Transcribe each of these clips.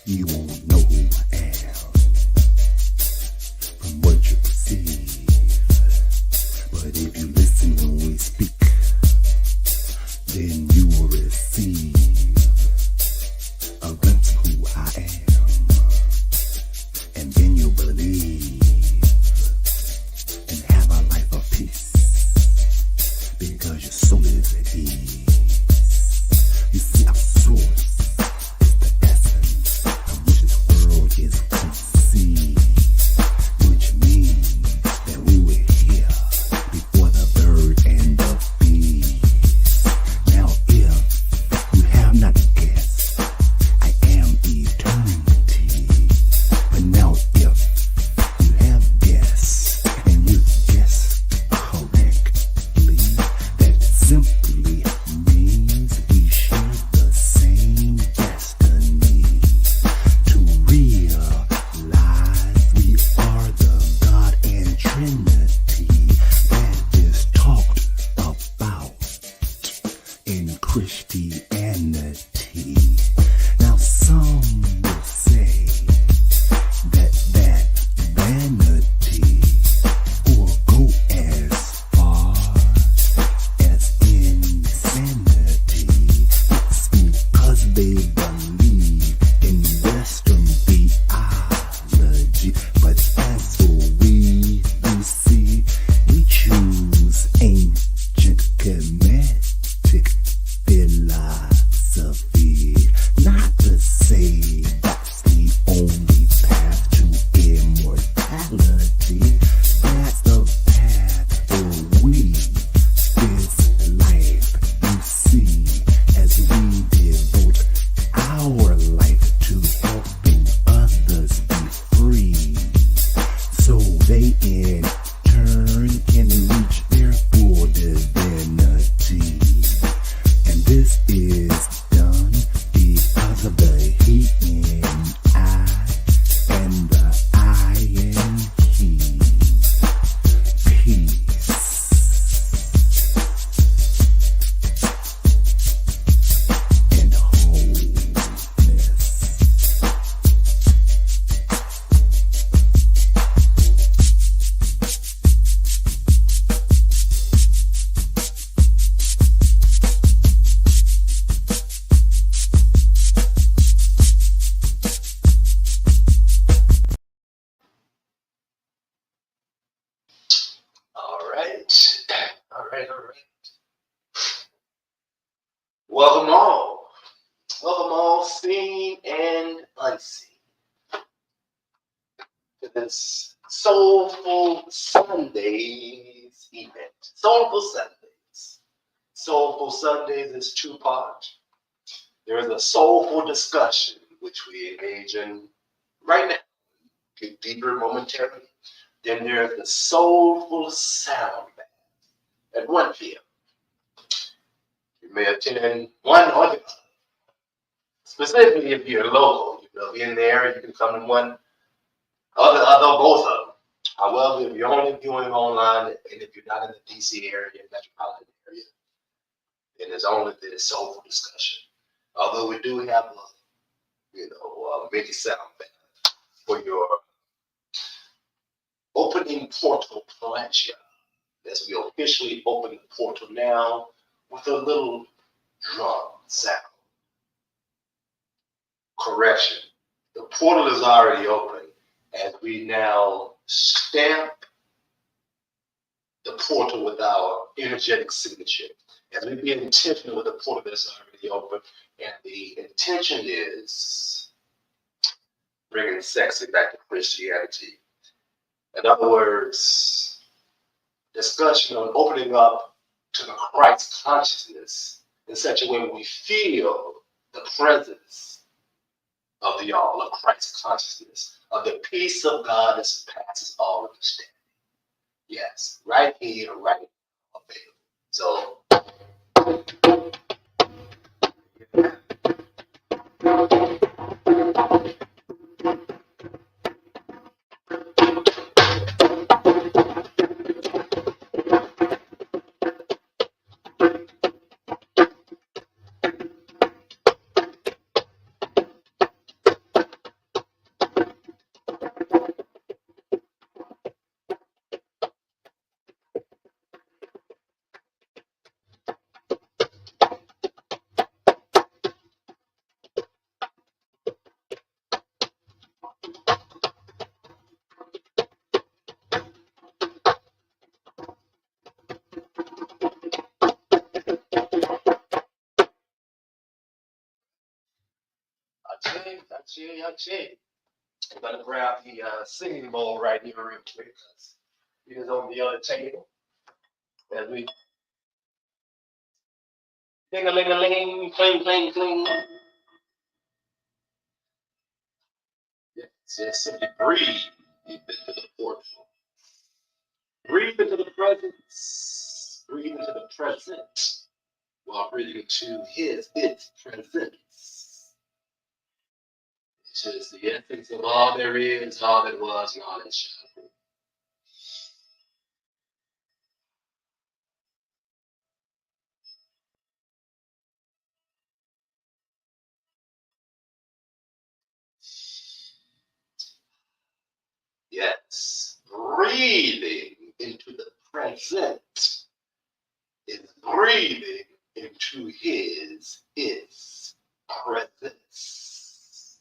You won't know who I am from what you perceive. But if you listen when we speak, then you will receive a glimpse of who I am. And then you'll believe and have a life of peace, because your soul is at ease. You see, our source is the essence of which this world is conceived, which means that we were here before the bird and the bee. Now if you have not guessed, I am eternity. But now if you have guessed, and you guessed correctly, that simply means we share the same destiny. To realize we are the God and Trinity that is talked about in Christianity. Now some will say that vanity or go as far as insanity. It's because they believe in Western theology. But as we see, we choose ancient Kemetic philosophy. Not to say that's the only path to immortality. That's the path for we, this life, you see, as we devote our life to helping others be free, so they in turn can reach their full divinity. And this is done because of the he in I and the I in he. Peace and wholeness. All right. All right. All right. Welcome all. Welcome all, seen and unseen, to this Soulful Sundays event. Soulful Sundays. Soulful Sundays is two-part. There is a soulful discussion, which we engage in right now. Get deeper momentarily. Then there's the Soulful Sound Bath at 1 p.m. You may attend one or the other. Specifically, if you're local, in there, you can come to one, both of them. However, if you're only viewing online, and if you're not in the DC area, metropolitan area, then it's only the Soulful Discussion. Although we do have a mini sound bath for your opening portal pleasure. As we officially open the portal now with a little drum sound. Correction. The portal is already open as we now stamp the portal with our energetic signature. As we be intentional with the portal that's already open, and the intention is bringing sexy back to Christianity. In other words, discussion on opening up to the Christ consciousness in such a way where we feel the presence of the all of Christ consciousness, of the peace of God that surpasses all understanding. Yes, right here, right now, available. So, Okay. I'm going to grab the singing bowl right here real quick. It is on the other table. As we ding-a-ling-a-ling, cling, cling, cling. Yeah, just simply breathe deep into the portal. Breathe into the presence. Breathe into the present while breathing into its presence. Which is the essence of all there is, all that was, and all that shall be. Yes, breathing into the present is breathing into his presence.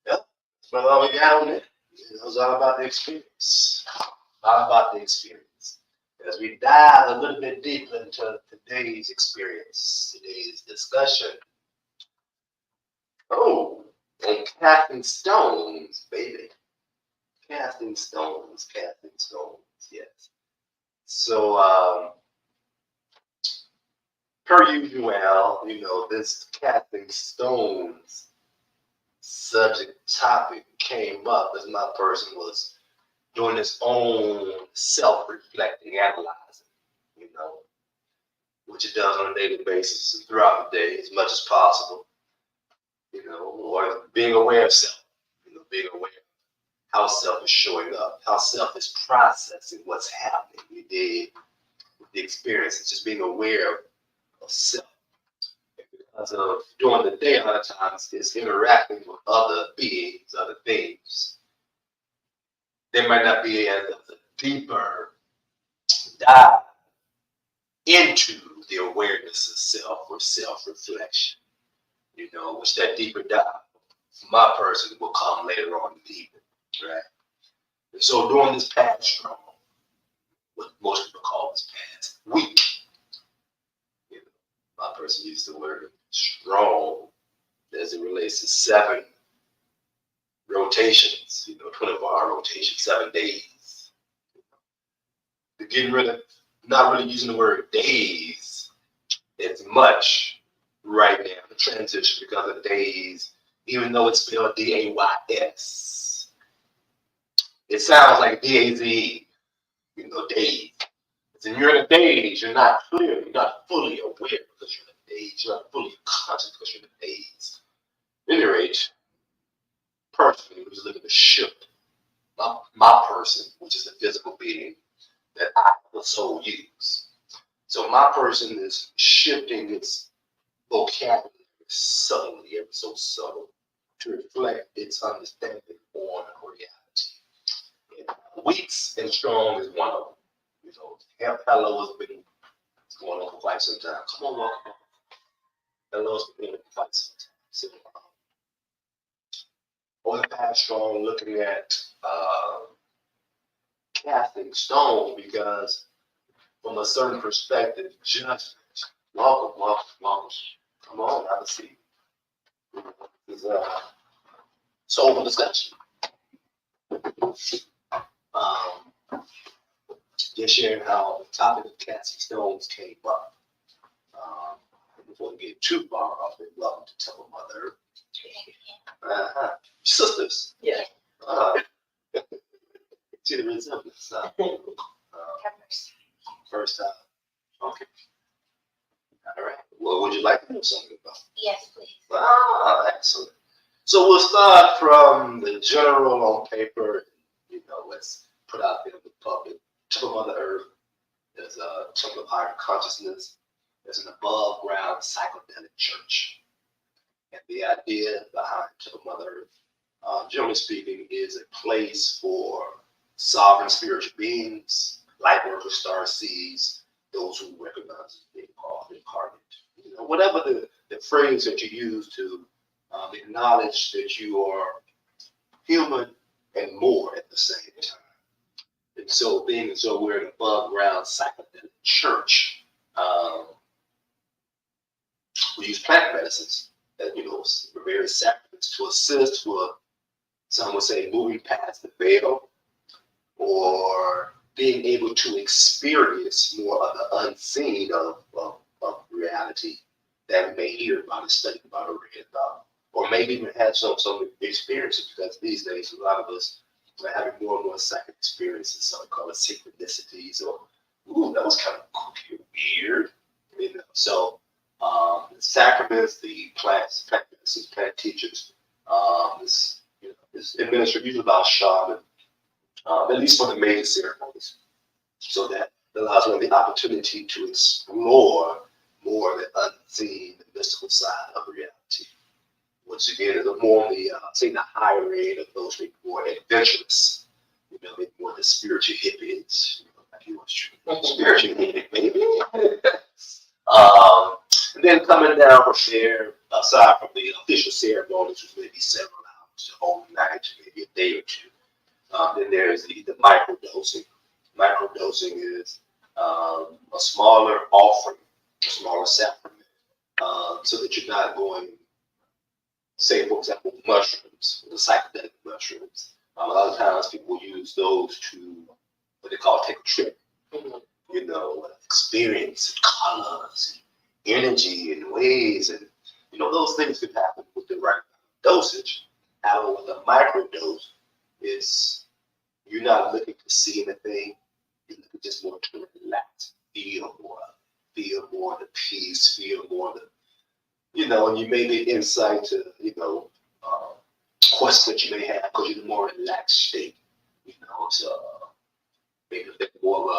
Yep, that's what all we got on it. It was all about the experience. All about the experience. As we dive a little bit deeper into today's experience, today's discussion. Oh, and casting stones, baby. Casting stones, yes. So, per usual, this casting stones subject topic came up as my person was doing his own self-reflecting, analyzing, which it does on a daily basis and throughout the day as much as possible, or being aware of self, being aware how self is showing up, how self is processing what's happening. We did with the experience, it's just being aware of self. Because of during the day, a lot of times it's interacting with other beings, other things. They might not be as a deeper dive into the awareness of self or self-reflection, which that deeper dive, my person, will come later on in the evening, right? And so during this past struggle, what most people call this past week, my person used the word strong as it relates to 7 rotations, 24-hour rotation, 7 days. They're getting rid of, not really using the word days as much right now, the transition, because of days, even though it's spelled D-A-Y-S. It sounds like D-A-Z-E, days. And you're in a daze, you're not clear, you're not fully aware because you're in a daze, you're not fully conscious because you're in a daze. At any rate, personally, who's looking to shift my person, which is the physical being that I, the soul, use. So my person is shifting its vocabulary subtly, ever so subtle, to reflect its understanding on reality. And weeks and strong is one of them. Hello has been going on for quite some time. Come on, welcome. Hello's been going on for quite some time. So, over the past strong, looking at casting stones, because from a certain perspective, judgment. Welcome, welcome, welcome. Come on, have a seat. This is Soulful Discussion. Just sharing how the topic of casting stones came up. Before we get too far off it, welcome to Temple Mother. Sisters. Yeah. See the resemblance. First time. Okay. All right. Well, would you like to know something about? Yes, please. Excellent. So we'll start from the general on paper. Let's put out there in the public. Temple Mother Earth is a temple of higher consciousness. There's an above ground psychedelic church. And the idea behind Temple Mother Earth, generally speaking, is a place for sovereign spiritual beings, light workers, star seeds, those who recognize as being called incarnate. Whatever the phrase that you use to acknowledge that you are human and more at the same time. And so, being as though we're an above ground psychedelic church, we use plant medicines various sacraments to assist with, some would say, moving past the veil or being able to experience more of the unseen of reality that we may hear about and study about or read about, or maybe even have some experiences, because these days a lot of us are having more and more psychic experiences, some call it synchronicities, or ooh, that was kind of weird, So the sacraments, the plant medicines, plant teachers, is administered usually by a shaman, at least for the major ceremonies, so that allows one the opportunity to explore more of the unseen, the mystical side of reality. Once again, is more on the the higher end of those maybe more adventurous, maybe more the spiritual hippies, like you was true, spiritual hippie, maybe. And then coming down from there, aside from the official ceremonies, which may be several hours, the whole night, maybe a day or two. Then there's the microdosing. Microdosing is a smaller offering, a smaller sacrament, so that you're not going, say, for example, mushrooms, the psychedelic mushrooms. A lot of times people use those to, what they call, take a trip, experience colors, and energy and ways, and those things can happen with the right dosage. However, with a microdose, it's you're not looking to see anything. You're looking just more to relax, feel more the peace, feel more the, and you may get insight to, questions that you may have because you're in a more relaxed state. So maybe a bit more of a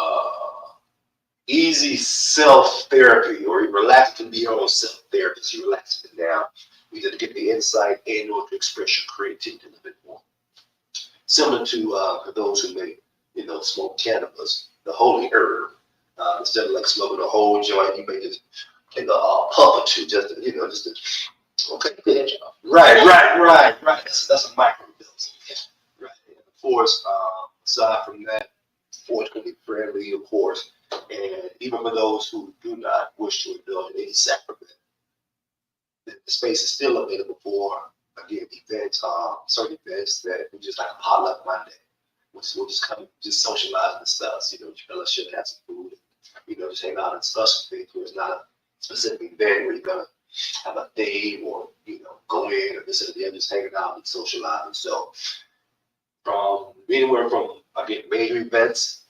easy self-therapy, or relax can be your own self-therapy. So you relax it down, either to get the insight and or to express your creativity a little bit more. Similar to for those who may, smoke cannabis, the holy herb. Instead of like smoking a whole joint, you may just take a puff or two, just to, okay, good job. Right. That's a microdose. Right. And of course, aside from that, 420 friendly, of course, and even for those who do not wish to indulge in any sacrament, the space is still available for, again, events, certain events that we just like a potluck Monday. We'll just come, just socialize and stuff, fellowship, have some food, just hang out and discuss some things where it's not a specific event where you're going to have a theme or, go in or this and the other, just hanging out and socializing. So from anywhere from, again, major events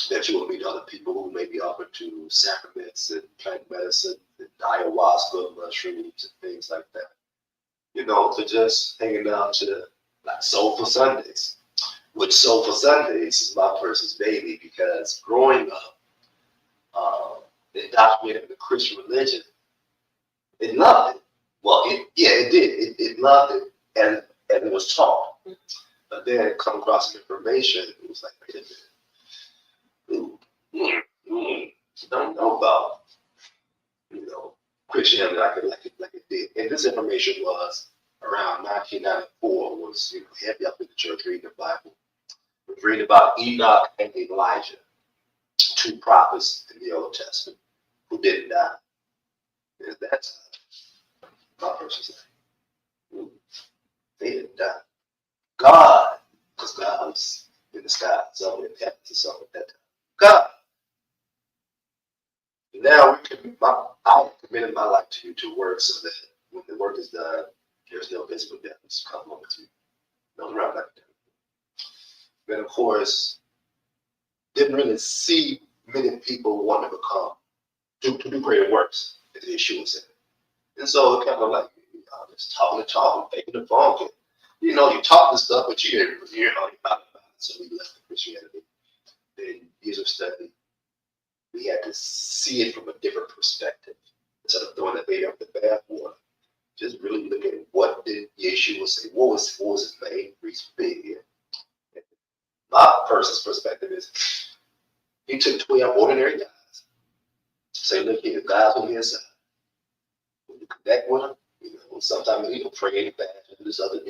that you will meet other people who may be offered to sacraments and plant medicine and ayahuasca, mushrooms, and things like that. To just hanging out to like Soulful Sundays, which Soulful Sundays is my person's baby, because growing up, indoctrinated in the Christian religion, it loved it. Well, it did. It loved it, and it was taught. But then come across some information, it was like, wait a minute, don't know about, Christianity like it did. And this information was around 1994, was heavy up in the church reading the Bible. We read about Enoch and Elijah, two prophets in the Old Testament who didn't die. And that's my person's name. They didn't die. God, because God was in the sky, somewhere in heaven, or something at that time. God. Now I committed my life to work, so that when the work is done, there's no visible damage come over to you. No around like that. Then of course, didn't really see many people wanting to become to do greater works, as the issue was in. And so it kind of like just talking, faking the funk. And, you talk this stuff, but you didn't really hear about it. So we left the Christianity. Then years of study, we had to see it from a different perspective. Instead of throwing the baby out the bathwater, just really look at what did Yeshua say. What was his main reason for being here? And my person's perspective is he took 12 ordinary guys. Say, look here, guys on the inside. When you connect with them, sometimes pray and fast and do this other,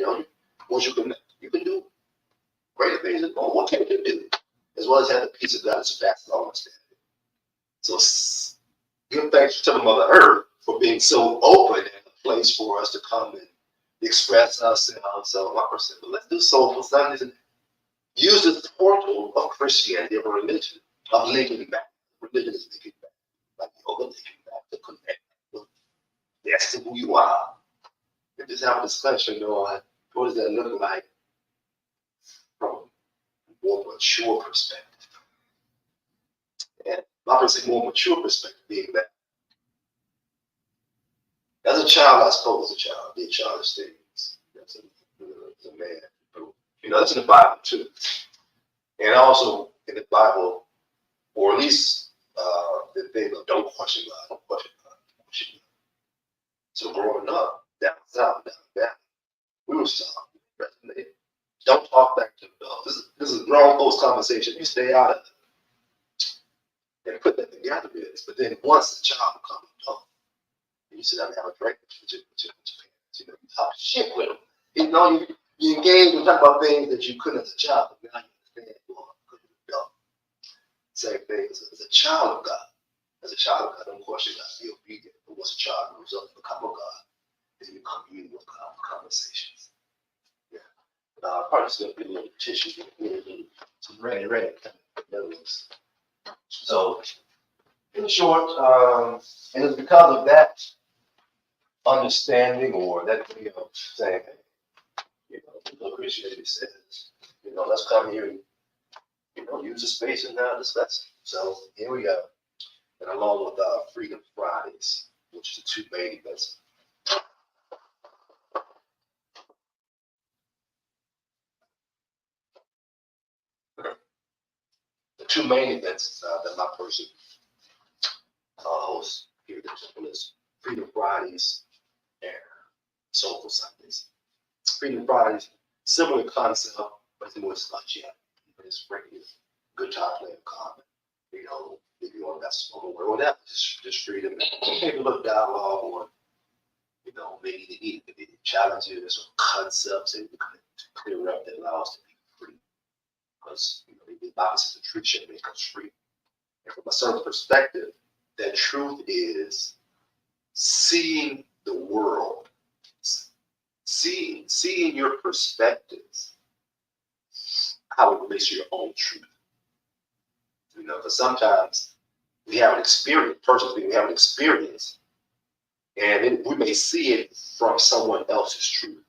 once you connect, you can do greater things than what can you do? As well as have the peace of God that surpasses all understanding. So give thanks to the Mother Earth for being so open and place for us to come and express ourselves. So my person said, well, let's do Soulful Sundays and use the portal of Christianity, of religion, of linking back. Religion is linking back, like yoga linking back to connect with the essence of who you are. And just have a discussion on what does that look like from a more mature perspective. And my person more mature perspective being that as a child, I suppose as a child, did childish things. As a man. That's in the Bible too. And also in the Bible, or at least the thing of don't question God, don't question God, don't question God. So growing up, down south, we were taught, don't talk back to adults. This is a grown folks conversation. You stay out of it and put that together with this. But then once the child becomes an adult, and you sit down and have a drink with your parents, you talk shit with them. You engage and talk about things that you couldn't as a child, but now you understand more because you're an adult. Same thing as a child of God. As a child of God, don't question God, be obedient. But once a child grows up to become a God, then you commune with God for conversations. Yeah. Probably just going to be a little tissue, some rain kind of notes. So, in short, and it's because of that understanding or that way of saying, what Christianity says, let's come here and, use the space and discuss it. So here we go. And along with Freedom Fridays, which is the two main events. The two main events that my person hosts here at the temple is Freedom Fridays and Soulful Sundays. Freedom Fridays, similar concept, but it's more sludgy. It's bringing good time playing common. If you want to mess with or whatever, just freedom and take a little dialogue on, maybe the challenges or concepts and to clear up that allows us to be free. Because the opposite of truth should make us free. And from a certain perspective, that truth is seeing the world, seeing your perspectives, how it relates to your own truth. Because sometimes we have an experience, personally, we have an experience, and we may see it from someone else's truth,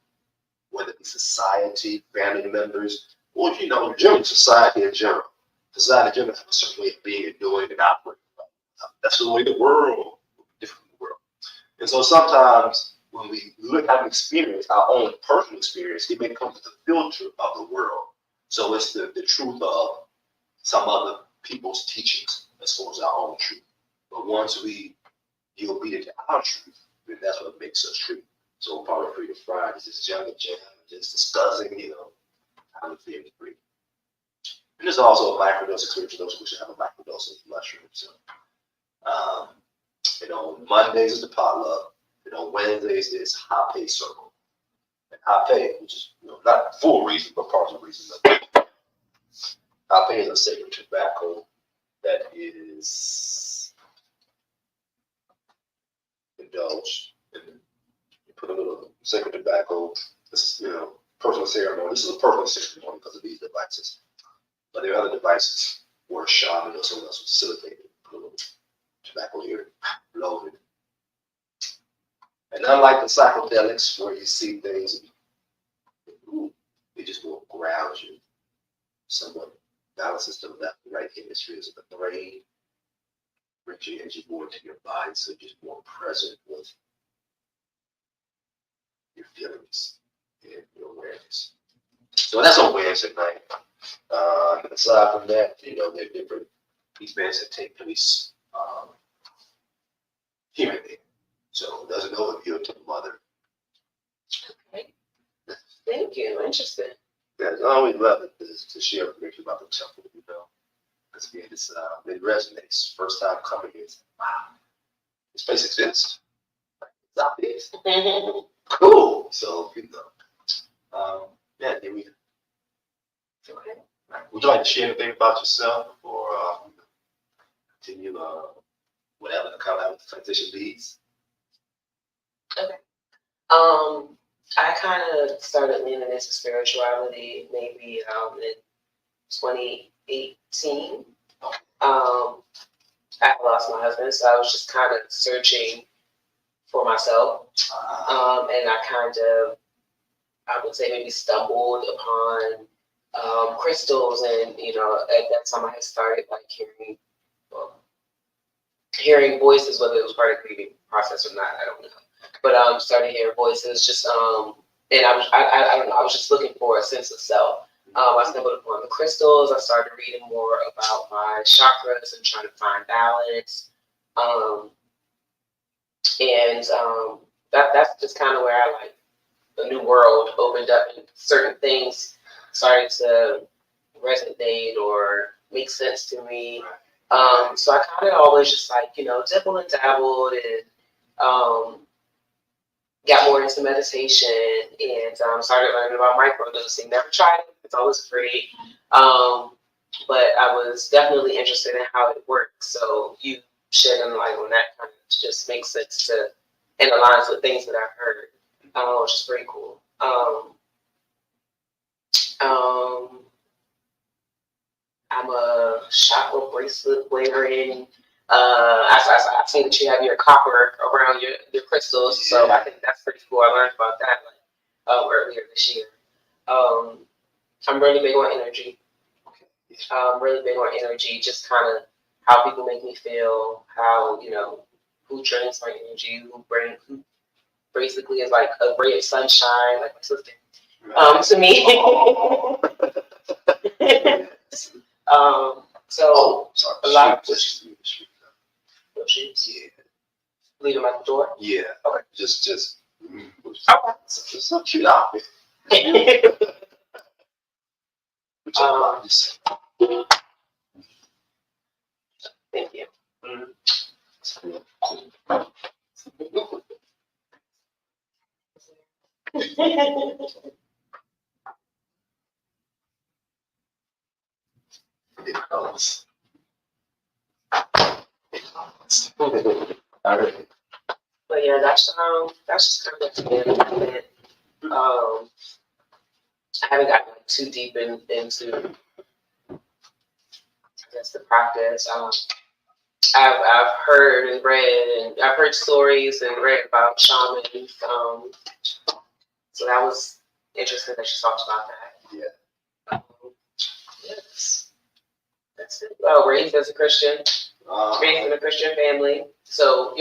whether it be society, family members, or, general society in general. Society in general has a certain way of being and doing and operating. That's the way the world, different from the world. And so sometimes when we look at an experience, our own personal experience, it may come with the filter of the world. So it's the truth of some other people's teachings as far as our own truth. But once we be obedient to our truth, then that's what makes us true. So part of Freedom Fridays is young and jam, just discussing, how to feel free. And there's also a microdose experience for those who wish to have a microdose of mushrooms. So, Mondays is the potluck. Wednesdays is high pay circle. And high pay, which is not full reason, but partial reason. High pay is a sacred tobacco that is indulged. And you put a little sacred tobacco. This is, personal ceremony. This is a personal ceremony because of these devices. But there are other devices where a shaman or someone else would facilitate it. Put a little tobacco here, loaded. And unlike the psychedelics where you see things, they just will ground you. Somewhat balances the left and right hemispheres of the brain, brings your energy more into your body, so you're just more present with your feelings and your awareness. So that's on Wednesday night. Aside from that, there are different events that take place here and there. So there's an overview to the mother. Okay. Thank you. Interesting. Yeah, I always love it to share information about the temple, because again, it resonates. First time coming here, it's like, wow, this place exists. It's obvious. Cool. So, yeah, here we go. Okay. Would you like to share anything about yourself before continue whatever the transition leads? Okay. I kind of started leaning into spirituality maybe in 2018. I lost my husband, so I was just kind of searching for myself. And I kind of, I would say, maybe stumbled upon crystals, and at that time I had started like hearing voices, whether it was part of the grieving process or not, I don't know. But started hearing voices, just and I don't know, I was just looking for a sense of self. I stumbled upon the crystals. I started reading more about my chakras and trying to find balance. And that's just kind of where I like the new world opened up, and certain things started to resonate or make sense to me. So I kind of always just like, dibble and dabbled, and got more into meditation, and started learning about microdosing. Never tried it. It's always free. But I was definitely interested in how it works. So you shedding light on that kind of just makes sense to, and aligns with things that I've heard, which is pretty cool. I'm a chakra bracelet wearing. I've seen that you have your copper around your crystals, so I think that's pretty cool. I learned about that earlier this year. I'm really big on energy. Really big on energy, just kind of how people make me feel, how, who drains my energy, who basically is like a ray of sunshine, like my sister, to me. So a lot of pushes. Yeah. Leave them at the door? Yeah. Okay. Just. Okay. Just so cute out. Thank you. All right. But yeah, that's just kind of it. I haven't gotten like too deep into I guess the practice. I've heard and read, and I've heard stories and read about shamans. So that was interesting that you talked about that. Yeah. Yes, that's it. Raised as a Christian, raised in a Christian family. So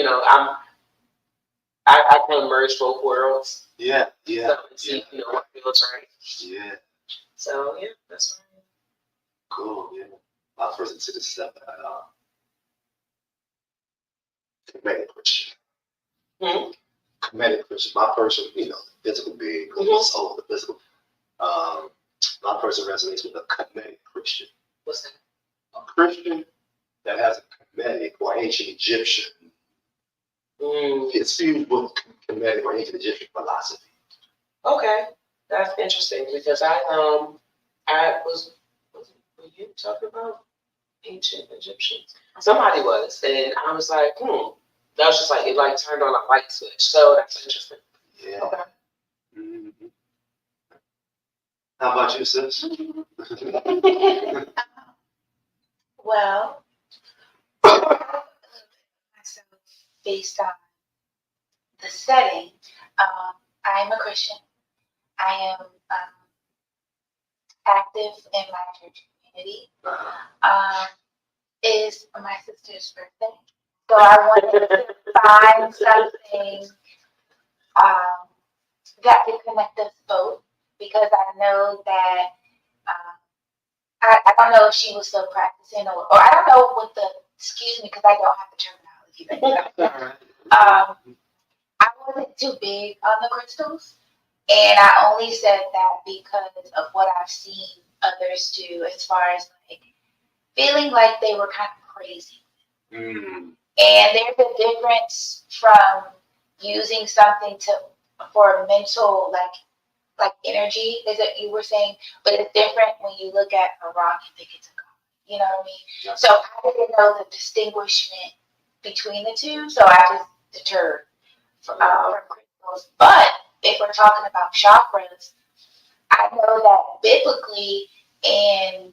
I kind of merge both worlds. Yeah. So and see what feels right. Yeah. So yeah, that's right. Cool. Yeah. My first into this stuff. Comedic Christian. Comedic Christian. My person, physical being, the soul, the physical. My person resonates with a comedic Christian. What's that? A Christian that has a comedic or ancient Egyptian. It's fused with comedic or ancient Egyptian philosophy. Okay, that's interesting because I was were you talking about ancient Egyptians? Somebody was, and I was like, That was just like it like turned on a light switch. So that's interesting. Yeah. Okay. Mm-hmm. How about you, sis? Well, myself based on the setting, I'm a Christian. I am active in my church community. Is my sister's birthday, so I wanted to find something that can connect us both, because I know that I don't know if she was still practicing, or I don't know what the, excuse me, because I don't have the terminology. I wasn't too big on the crystals, and I only said that because of what I've seen others do, as far as like feeling like they were kind of crazy. And there's a difference from using something for mental like energy, is it you were saying, but it's different when you look at a rock and think it's a god. You know what I mean? Yeah. So I didn't know the distinguishment between the two, so I just deterred from crystals. those. But if we're talking about chakras, I know that biblically and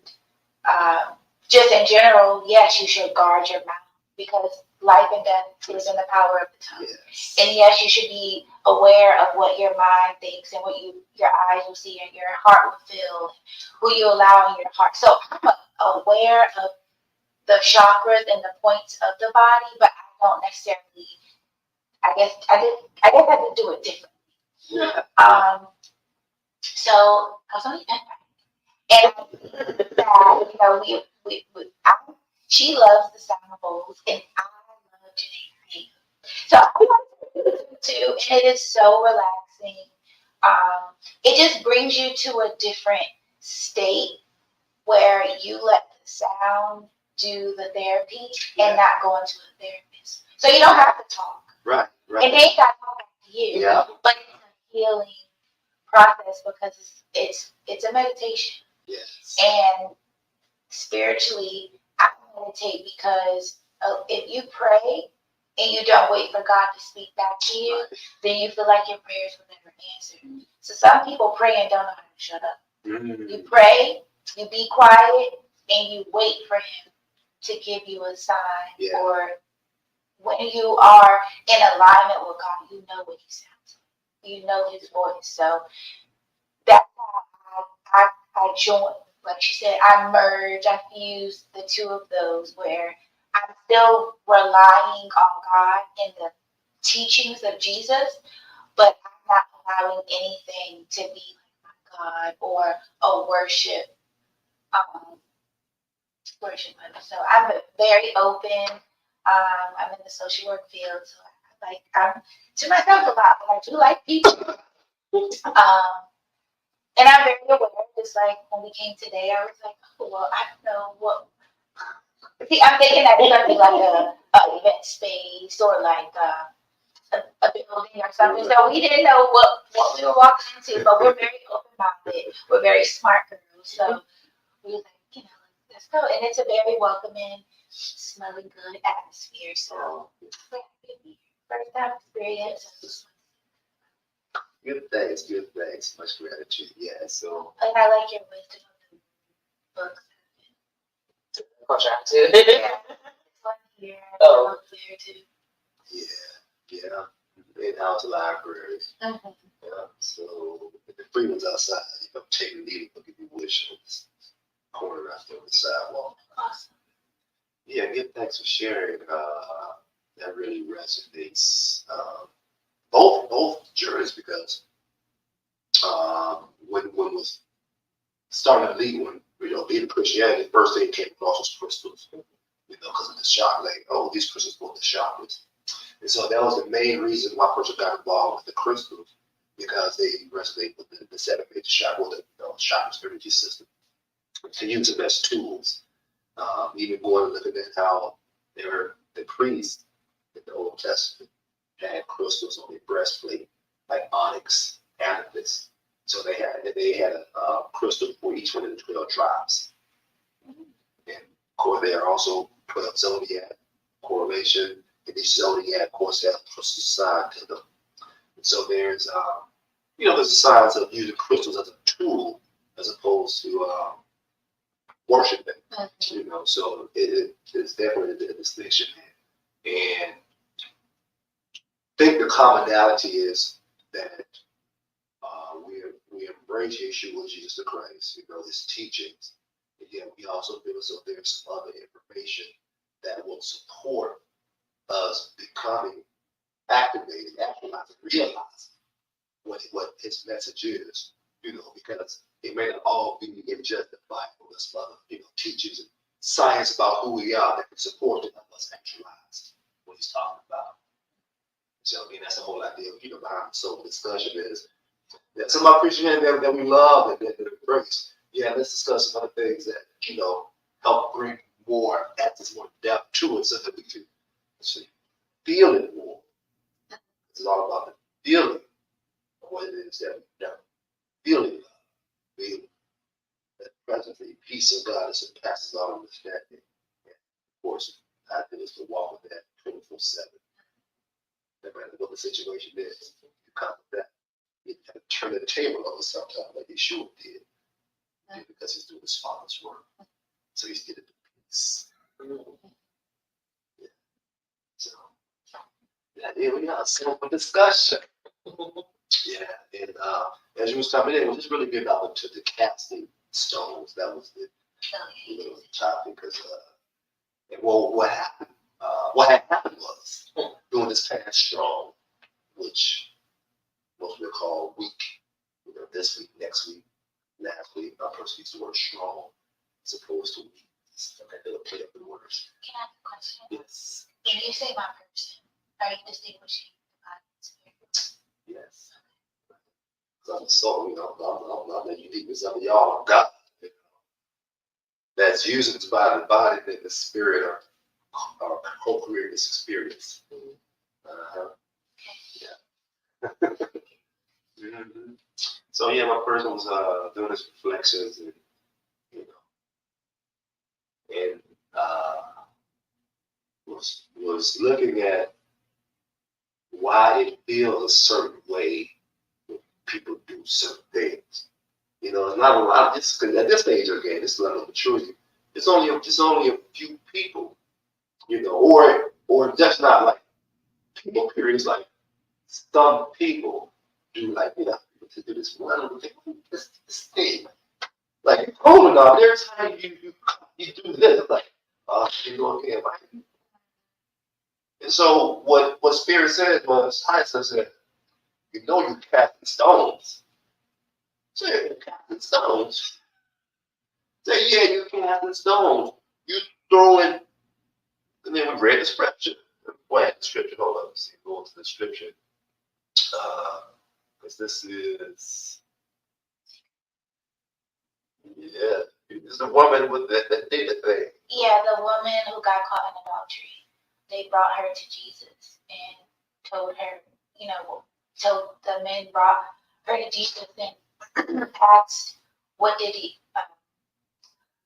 just in general, yes, you should guard your mouth because life and death is in the power of the tongue. Yes. And yes, you should be aware of what your mind thinks and what your eyes will see and your heart will feel, who you allow in your heart. So I'm aware of the chakras and the points of the body, but I don't necessarily. I guess I had to do it differently. Yeah. So I was only and that she loves the sound of bowls, and I love to make. So I like to do it too, and it is so relaxing. It just brings you to a different state where you let the sound do the therapy and not go into a therapist. So you don't have to talk. Right. And Right. they got to talk back to you. Yeah. But it's a healing process because it's a meditation. Yes. And spiritually, I meditate because if you pray and you don't wait for God to speak back to you, then you feel like your prayers were never answered. So some people pray and don't know how to shut up. Mm. You pray, you be quiet, and you wait for Him to give you a sign. Yeah. Or when you are in alignment with God, you know what He sounds like. You know His voice. So that's how I joined. Like she said, I merge, I fuse the two of those where I'm still relying on God and the teachings of Jesus, but I'm not allowing anything to be like my God or a worship level. So I'm very open. I'm in the social work field, so I'm to myself a lot, but I do like people. And I'm very aware, just like when we came today, I was like, oh, well, I don't know what. See, I'm thinking that it's going to be like a event space or like a building or something. So we didn't know what we were walking into, but we're very open-minded. We're very smart girls. So we were like, let's go. And it's a very welcoming, smelling good atmosphere. So first time experience. Good things. Good things. Much gratitude. Yeah. So. And I like your wisdom of the books. I'll try to. Yeah. It's fun here. Oh. There too. Yeah. In-house libraries. Mm-hmm. Yeah. So if the freedom's outside, take a lead and look if you wish on this corner out there on the sidewalk. Awesome. Yeah. Give thanks for sharing. That really resonates. Both journeys because when was starting to lead leading Christianity, the first thing that came across was crystals, because of the shock, like, oh, these crystals go to chakras. And so that was the main reason why a person got involved with the crystals, because they resonate with the seven major chakras, the chakras energy system, to use them as tools. Even going and looking at how the priests in the Old Testament had crystals on their breastplate, like onyx, amethyst. So they had a crystal for each one of the 12 tribes. And of course, they are also 12 zodiac correlation, and each zodiac, of course, has a crystal sign to them. And so there's the signs of using crystals as a tool as opposed to worshiping. Mm-hmm. So it's definitely a distinction there. And I think the commonality is that we embrace Yeshua, Jesus the Christ, his teachings. And yet we also feel as though there's some other information that will support us becoming activated, actualizing, realizing what his message is, because it may not all be in just the Bible. There's some other, teachings and science about who we are that can support to help us actualize what he's talking about. So, that's the whole idea of, behind the Soulful Discussion is that some of our Christianity that we love and that embrace. Yeah, let's discuss some other things that, help bring more essence, more depth to it so that we can feel it more. It's all about the feeling of what it is that we've done. Feeling love. Feeling that presence, the peace of God that surpasses all understanding. And of course, I think it's to walk with that 24/7. No matter what the situation is, you because of that, he had to turn the table over sometimes, like Yeshua did, because he's doing his Father's work. So he's getting the peace. Yeah. So, yeah, here we are, Soulful Discussion. Yeah, and as you was coming in, it was just really good about the casting stones. That was the topic, because well, what happened? What had happened was during this past strong, which most will call week, this week, next week, last week, I personally use the word strong as opposed to weak. Okay, they'll play up the words. Can I ask a question? Yes. When you say my person, are you distinguishing the body and spirit? Yes. So, I'm not that unique as some of y'all. God, that's using this body, and the spirit are co-creating this experience. Uh-huh. Yeah. Mhm. So yeah, my person was doing his reflections, and and was looking at why it feels a certain way when people do certain things. It's not a lot. Just at this stage again, this level of maturity, it's only a few people, or just not like people. Periods like some people do, like to do this one this thing. Like you told me, there's times you do this, like you know, okay, right? And so what Spirit said was, Tyson said, you casting stones. So you're casting stones. Say, yeah, you're casting stones. You throwing, and then we read the scripture. Well, I had the scripture, hold on, let's see, go to the scripture. Because this is, yeah, it's the woman with that did the thing. Yeah, the woman who got caught in adultery. They brought her to Jesus and told her, so the men brought her to Jesus and asked, what did he,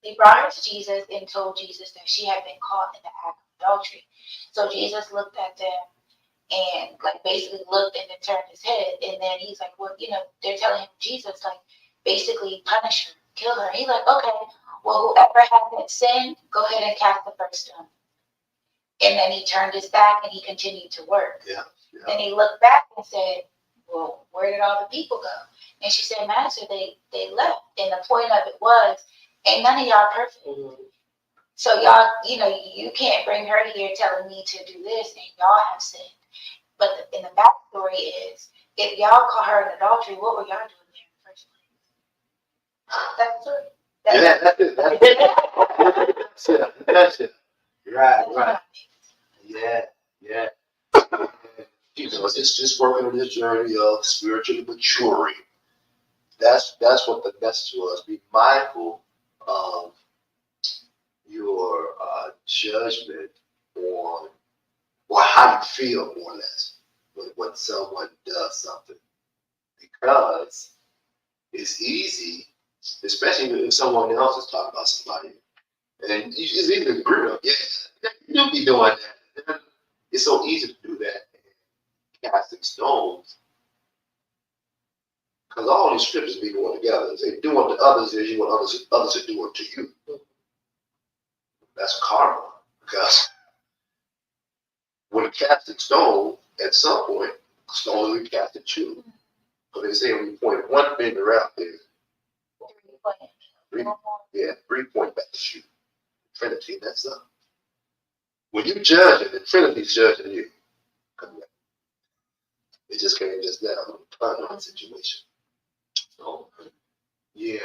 they brought her to Jesus and told Jesus that she had been caught in the act of adultery. So Jesus looked at them and basically looked and then turned his head. And then he's like, well, they're telling him, Jesus, basically punish her, kill her. He's like, okay, well, whoever hasn't sinned, go ahead and cast the first stone. And then he turned his back and he continued to work. Yeah. Then he looked back and said, well, where did all the people go? And she said, Master, they left. And the point of it was, ain't none of y'all perfect. Mm-hmm. So y'all, you can't bring her here telling me to do this and y'all have sinned. But in the backstory is, if y'all caught her in adultery, what were y'all doing there in the first place? That's the story. That's it. That's it. Right. Yeah. It's just working on this journey of spiritually maturing. That's what the message was. Be mindful of your judgment on or how you feel, more or less, when someone does something, because it's easy, especially if someone else is talking about somebody, and it's easy to agree with, yeah, you be doing that. It's so easy to do that, casting stones, because all these scriptures be going together. They do unto others as you want others to do unto you. That's karma, because when casting stone, at some point, stone will be cast at you. So they say when you point one finger out there, 3 point back at you. Trinity, that's up. When you judge it, the Trinity's judging you. It just came just now, on the situation. So, yeah,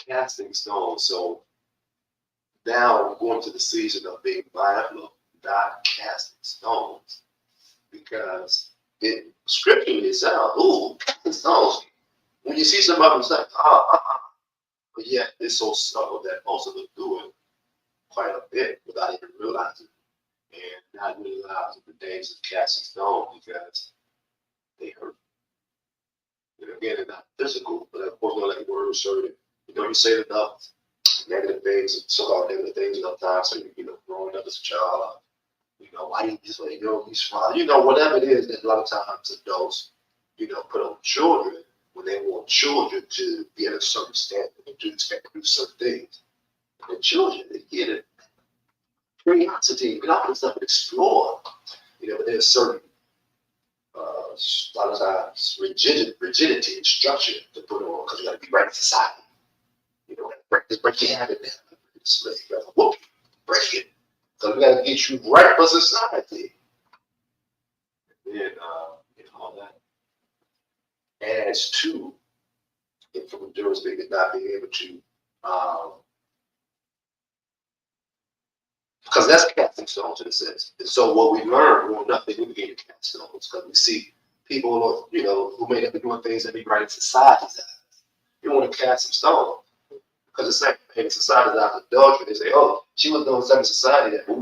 casting stones. So now we're going to the season of being mindful of not casting stones, because it scripturally sounds, ooh, casting stones. When you see somebody who's like, but yet it's so subtle that most of them do it quite a bit without even realizing, and not realizing the dangers of casting stones, because they hurt. And again, they're not physical, but of course, like word asserted. You say enough negative things, so-called negative things enough times, so growing up as a child, why you this way, he's fine, whatever it is that a lot of times adults put on children when they want children to be at a certain standard, to expect to do certain things. And the children, they get it. Curiosity, get out and stuff and explore. But there's certain, a lot of times, rigidity and structure to put on because you got to be right in society. Break your habit down. Whoop, break it. So we got to get you right for society. And then, all that adds to it from endurance being not being able to, because that's casting stones in a sense. And so what we learned growing up, they begin to cast stones because we see people, who may have been doing things that be right in society's eyes. You want to cast some stones. Because it's like in society's eyes, adultery, they say, oh, she was doing something in society that, well,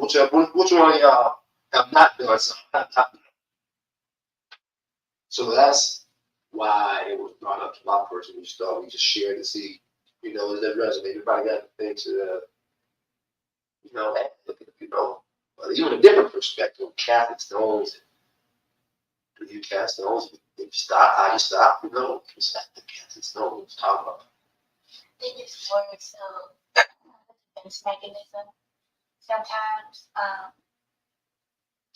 which one of y'all have not done something? So that's why it was brought up to my person. We just shared to see, is that resume? Everybody got things to, look at, even a different perspective of casting stones. Do you cast stones? If you stop, how you stop, it's not the casting stones. Talk about. I think it's more so defense mechanism sometimes.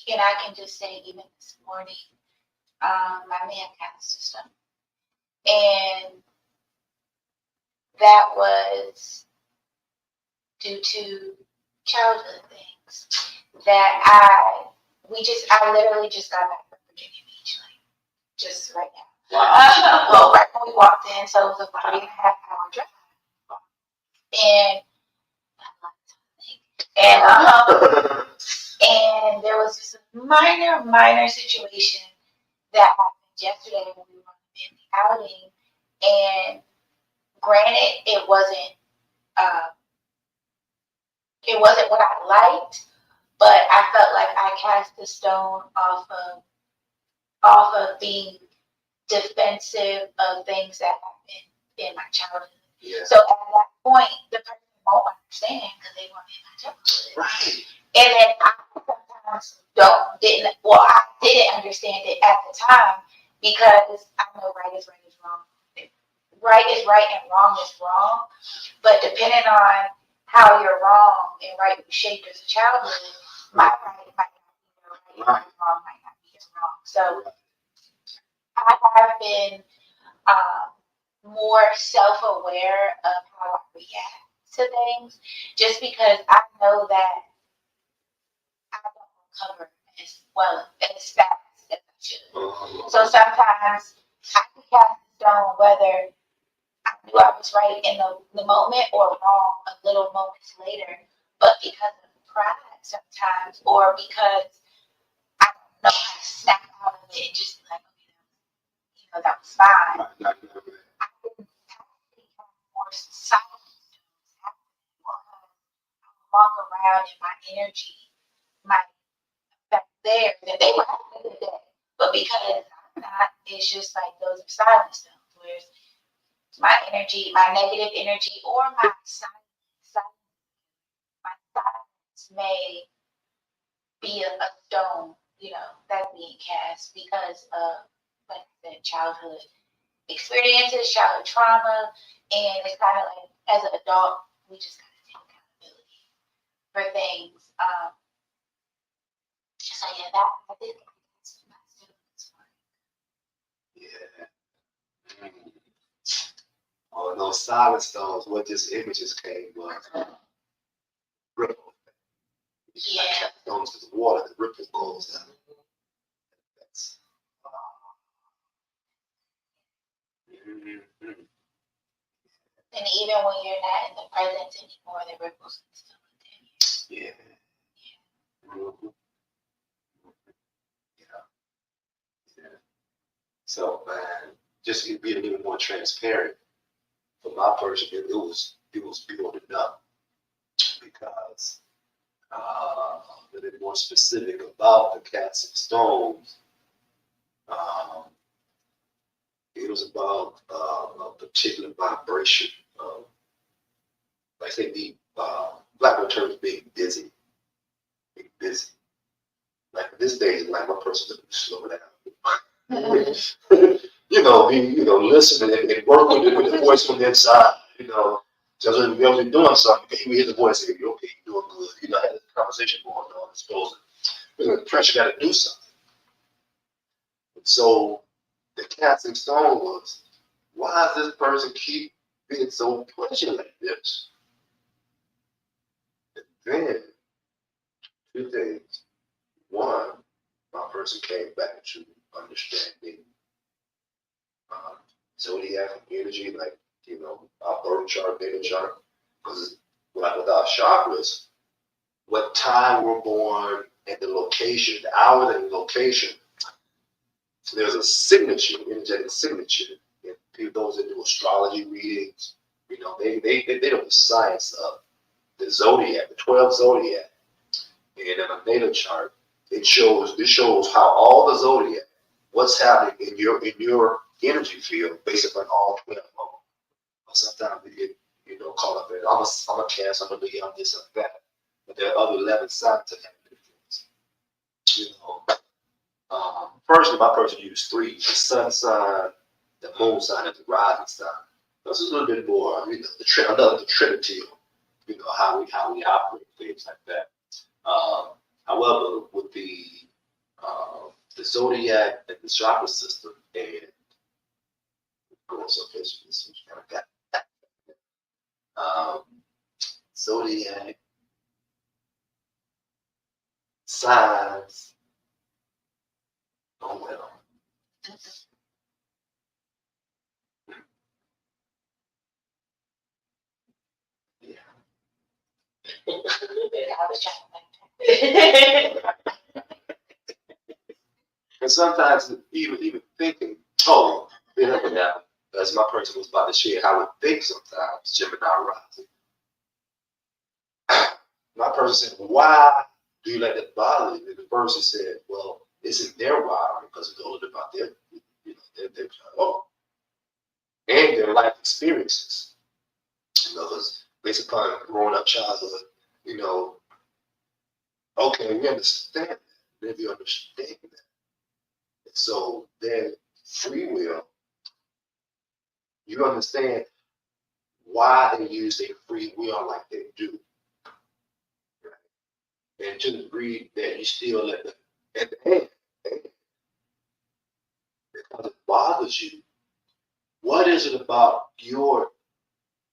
And I can just say, even this morning, my man cast system. And that was due to childhood things that I literally just got back from Virginia Beach, like just right now. Wow. Well, right when we walked in, so it was a 3.5-hour drive. And and there was just a minor situation that happened yesterday when we were on the family outing. And granted, it wasn't what I liked, but I felt like I cast the stone off of being defensive of things that happened in my childhood. Yeah. So at that point, the person won't understand because they weren't in my childhood. Right. And then I sometimes I didn't understand it at the time because I know right is wrong. Right is right and wrong is wrong. But depending on how you're wrong and right was shaped as a childhood, my right might not be your right, and wrong might not be your wrong. So I have been more self-aware of how I react to things, just because I know that I don't recover as well as fast as I should. So sometimes I can cast a stone whether I knew I was right in the moment or wrong a little moments later, but because of pride sometimes, or because I don't know how to snap out of it and just be like, okay, that was fine. I can actually have more silence walk around and my energy might affect theirs, and they were having a good day. But because I'm not, it's just like those are silent stones, whereas my energy, my negative energy, or my silence may be a stone, that's being cast because of, like I said, childhood experiences, childhood trauma, and it's kind of like as an adult, we just gotta take accountability for things. So yeah, that I think that's my students. Yeah. Oh, those silent stones, what this images came was ripple. Yeah. Like stones to the water, the ripple goes down. That's And even when you're not in the present anymore, the ripples can still continue. yeah. Mm-hmm. Yeah. So man, just to be a little more transparent, for my person, it was building up because a little bit more specific about the casting stones. It was about a particular vibration of, like say, black terms being busy. Being busy. Like this day, like my person is slow down. listen and work with the voice from the inside, just when you're doing something, okay, you hear the voice say, okay, you're doing good. Have this conversation going on, as opposed to the pressure got to do something. And so the casting stone was, why does this person keep being so pushy like this? And then, two things. One, my person came back to understanding zodiac energy, like, our birth chart, data chart. Because like with our chakras, what time we're born and the location, the hour and the location, there's a signature, energetic signature. And those that do astrology readings, they know the science of the zodiac, the 12 zodiac. And in a natal chart, this shows how all the zodiac, what's happening in your energy field based upon all 12 of them. Sometimes we get, caught up in, I'm a Cancer, I'm a Leo, I'm this, I'm that. But there are other 11 signs that have influence. Personally, my person used 3: the sun sign, the moon sign, and the rising sign. This is a little bit more, another trinity, how we operate things like that. However, with the zodiac and the chakra system, and going so this kind of got zodiac signs. Oh well. Yeah. I was trying to And sometimes even thinking, oh, as my person was about to share, how I think sometimes, Gemini rising. My person said, why do you let that bother you? And the person said, well, it's in their wiring because it's all about their oh, and their life experiences. Because based upon growing up childhood, okay, we understand that. If you understand that. So then free will, you understand why they use their free will like they do. Right? And to the degree that you still at the end, because it bothers you, what is it about your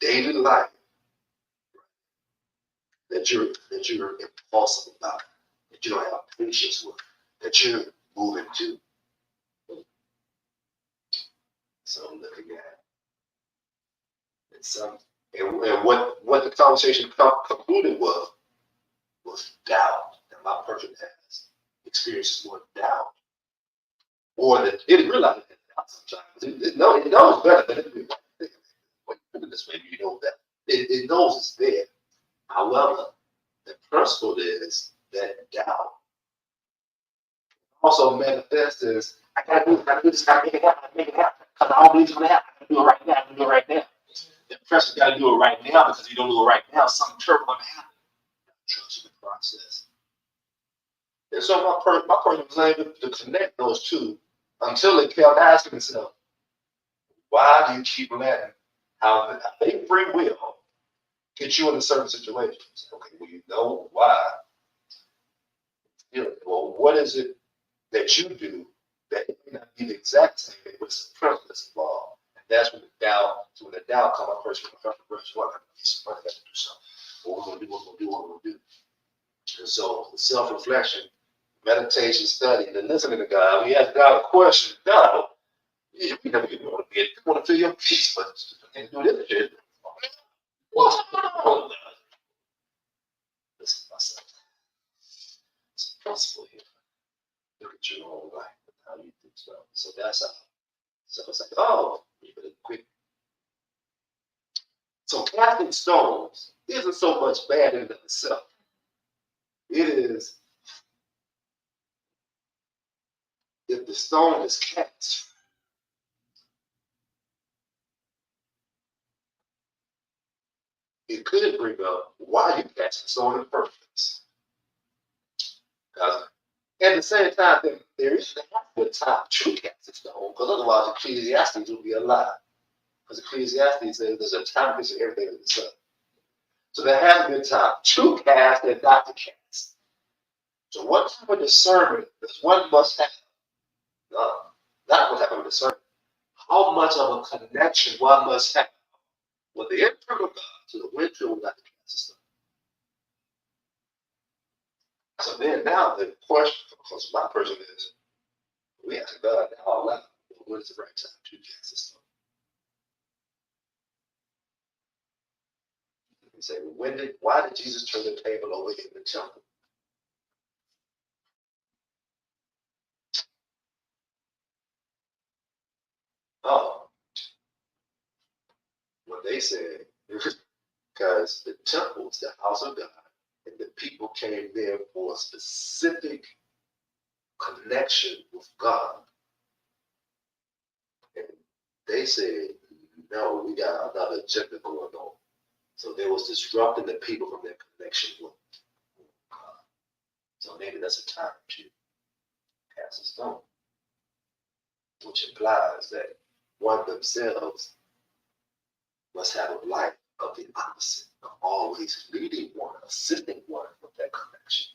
daily life that you're impulsive about, that you don't have patience with, that you're moving to? So I'm looking at and what the conversation concluded was doubt. And my person has experienced more doubt, or that it didn't realize it had doubt sometimes. It knows better than it. When you put it this way, you know that it knows it's there. However, the principle is that doubt also manifests as I gotta do this, gotta make it happen, because I don't believe it's gonna happen. I gotta do it right now, I gotta do it right now. The person's gotta do it right now, because if you don't do it right now, something terrible gonna happen. Trust in the process. And so my person was able to connect those two until they kept asking themselves, why do you keep letting how they free will get you into certain situations? Okay, well, you know why. Well, what is it that you do that may not be the exact same thing, but it's a principle that's involved? And that's when the doubt comes up first. What I got to do something. What we're gonna do, what we're gonna do. And so the self-reflection, meditation, study, and then listening to God. We ask God a question. God, you never get want to be. You want to feel your peace, but you do this shit. What's going on? Listen to myself. It's a principle here. Look at your own life and how you do stuff. So that's how. So it's like, oh, you better quick. So casting stones isn't so much bad in itself. It is if the stone is cast. It could bring up why you cast the stone in the first place. at the same time, there is a time to cast a stone, because otherwise Ecclesiastes would be a lie. Because Ecclesiastes says there's a time for everything in the sun. So there has to be a time to cast and not to cast. So what type of discernment does one must have? Not what type of discernment. How much of a connection one must have with the internal God to the winter without the cast a stone. So then now the question, because my person is, we ask God now out loud, when is the right time to cast a stone? You say, why did Jesus turn the table over in the temple? Oh, what they said, because the temple is the house of God, and the people came there for a specific connection with God. And they said, no, we got another agenda going on. So they was disrupting the people from their connection with God. So maybe that's a time to cast a stone, which implies that one themselves must have a life of the opposite, of always leading one, assisting one with that connection.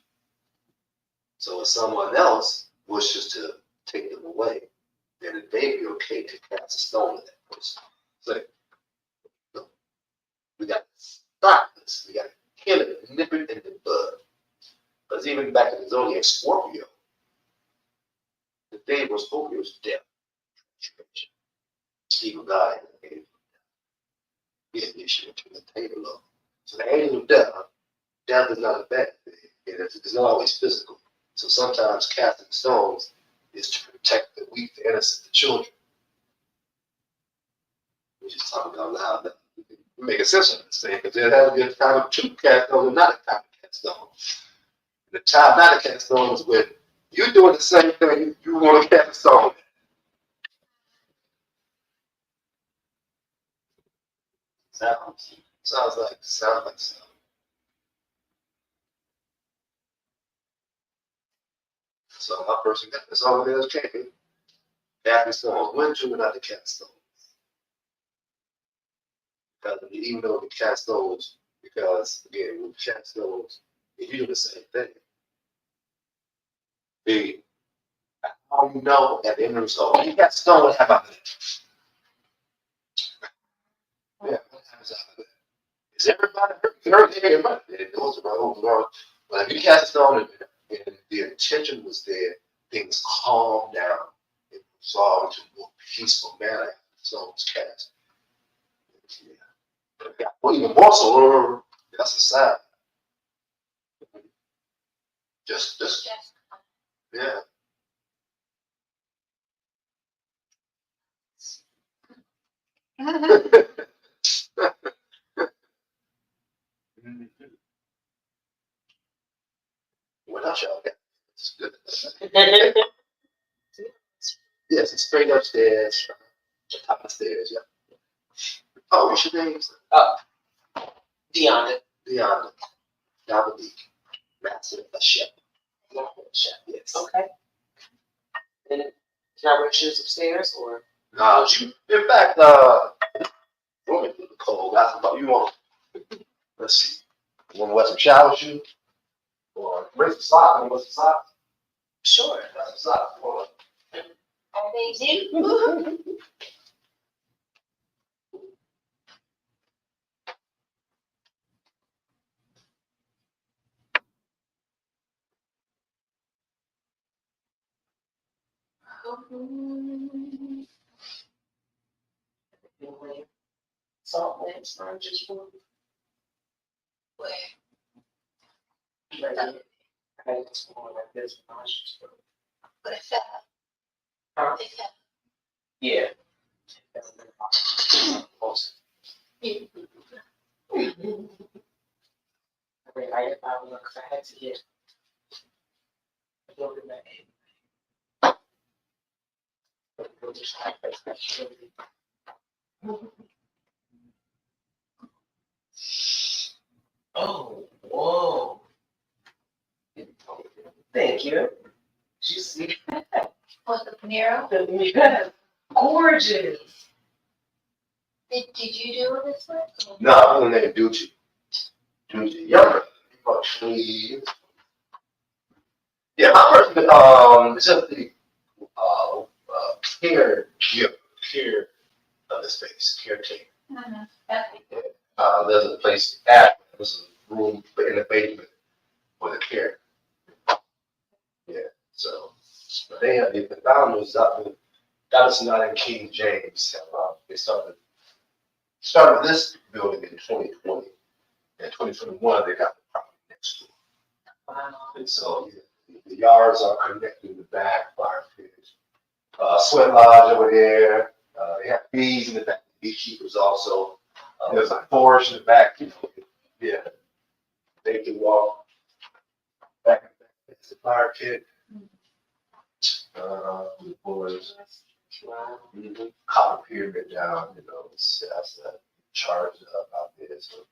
So if someone else wishes to take them away, then it may be okay to cast a stone at that person. So no, we got to stop this. We got to kill it, nip it in the bud. Because even back in the zodiac Scorpio, the thing was Scorpio's death. Evil God had an angel. He had issued to the table of. So the angel of death is not a bad thing. It's not always physical. So sometimes casting stones is to protect the weak, the innocent, the children. We just talk about loud now. We make a sense of this thing, because there has to be a time to cast stones and not a time to cast stones. The time not to cast stones is when you're doing the same thing you want to cast a stone. Sounds like. So my person got this over there is champion. Casting stones. When to not to cast stones. Because even though we cast stones, because again, we cast stones, if you do the same thing, the how you know at the end of the result, you got stones, how about that? Yeah, what happens after that? Is everybody hurt? Everybody. It goes around. But if you cast a stone and the intention was there, things calm down. It resolved into a more peaceful manner after the stone was cast. Yeah. Well, even more so, that's a sign. Just, yeah. What else y'all got? It's good. Yes, it's straight upstairs, top of the stairs, yeah. Oh, what's your name? Deanna. Deanna. Dominique. Master, a chef. Chef, yes. Okay. And can I wear shoes upstairs or? In fact, woman, cold. That's about you want. Let's see. You want to wear some shower shoes? Or bring some socks? You want some socks? Sure. Got some socks. Hold on. Are they new? Salt lamps, not just one. Where? Right here. I had this one like this. But it fell. Huh? It fell. Yeah. I had to get a little bit back. Oh, whoa. Thank you. Was the Panero? Yes. Gorgeous. Did you do this one? No, I'm gonna name Ducci. Ducci, younger, about 20 years. Yeah, my person, it's just the care of the space, caretaker. Mm-hmm. Okay. There's a place there's a room in the basement for the care. Yeah, so but the founders that was not in King James. They started this building in 2020. In 2021, they got the property next door. Wow. And so the yards are connected in the back, fire pit, sweat lodge over there. They have bees in the back, beekeepers also. There's a forest in the back. Yeah, they can walk back and back. It's a fire pit. The boys, copper pyramid down. That's a charge out there. So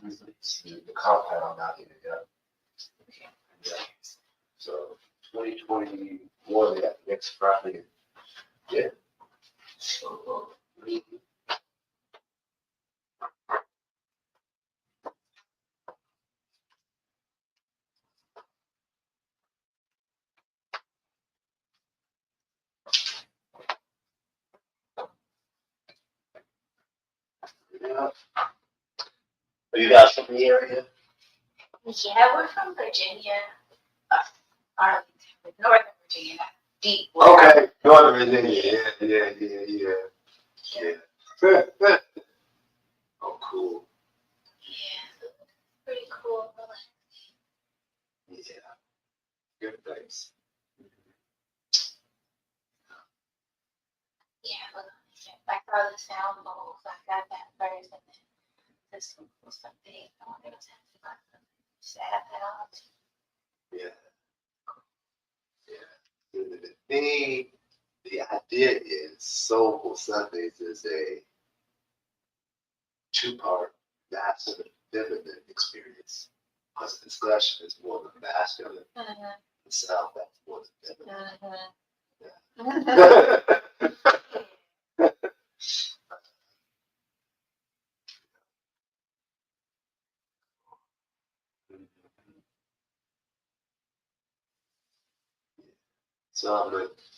it's the compound out here. Yeah. So 2021, they got the next property. Yeah. Yeah. Are you guys from the area? Yeah, we're from Virginia. Arlington, Northern Virginia, not deep. Okay. Northern Virginia. Yeah. Oh, cool. Yeah, pretty cool. Yeah. Good place. Yeah, I saw the sound bowls. I got that first, and then this was something. I wanted to tell you about something. Just add that on. Yeah. The idea is Soulful Sundays is a two-part masculine feminine experience. Because discussion is more than masculine, the sound that's more than feminine. So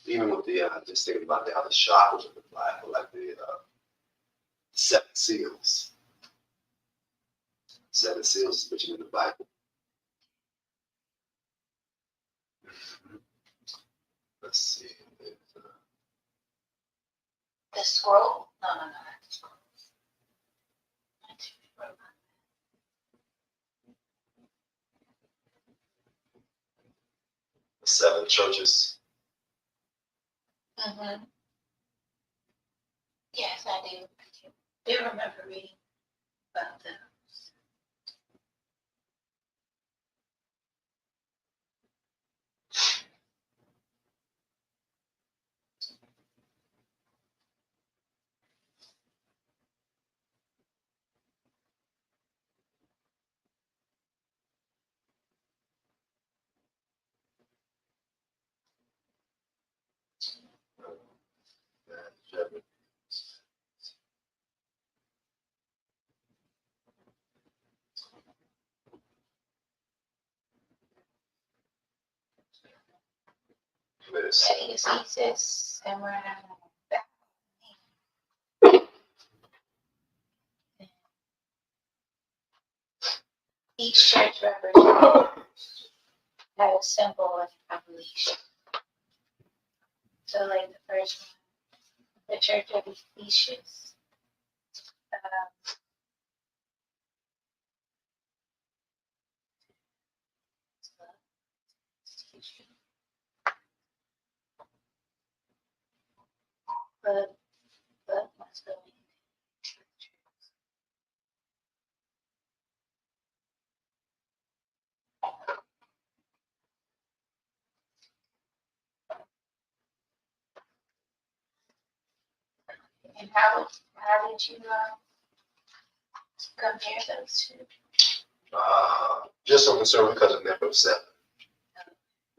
even with the just thinking about the other chakras of the Bible, like the seven seals. Seven seals is mentioned in the Bible. Let's see. The scroll? No, not the scroll. The seven churches. Mm-hmm. Yes, I do. I do remember reading about them. Yeah, you see, it says, and we're having that. Each church represents had a symbol of revelation. So, like the first one, the Church of Ephesians. But must go in. And how did you compare those two? Just so concerned because of number seven.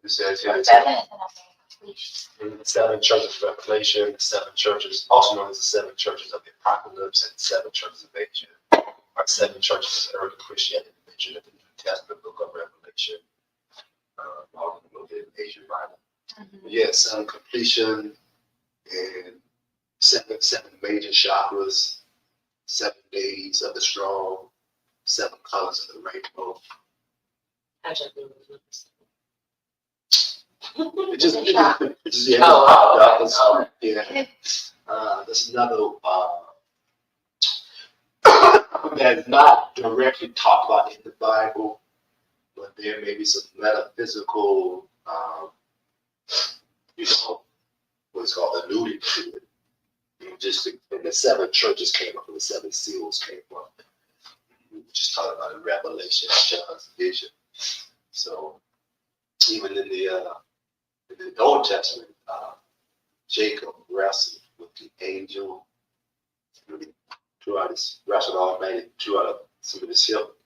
It says here, Seven is enough. completion. The 7 churches of Revelation, the 7 churches, also known as the 7 churches of the Apocalypse, and 7 churches of Asia, are 7 churches of early Christianity mentioned in the New Testament book of Revelation, all in the Asian Bible. Yeah, 7 completion and seven major chakras, 7 days of the strong, 7 colors of the rainbow. I just knew it was It just yeah, Oh, popped okay. up. Yeah. There's another that's not directly talked about in the Bible, but there may be some metaphysical, what's called alluding to it. Just and the 7 churches came up, and the 7 seals came up. We were just talking about in Revelation, John's vision. So even in the Old Testament, Jacob wrestled with the angel throughout his wrestled all night throughout some of his hip,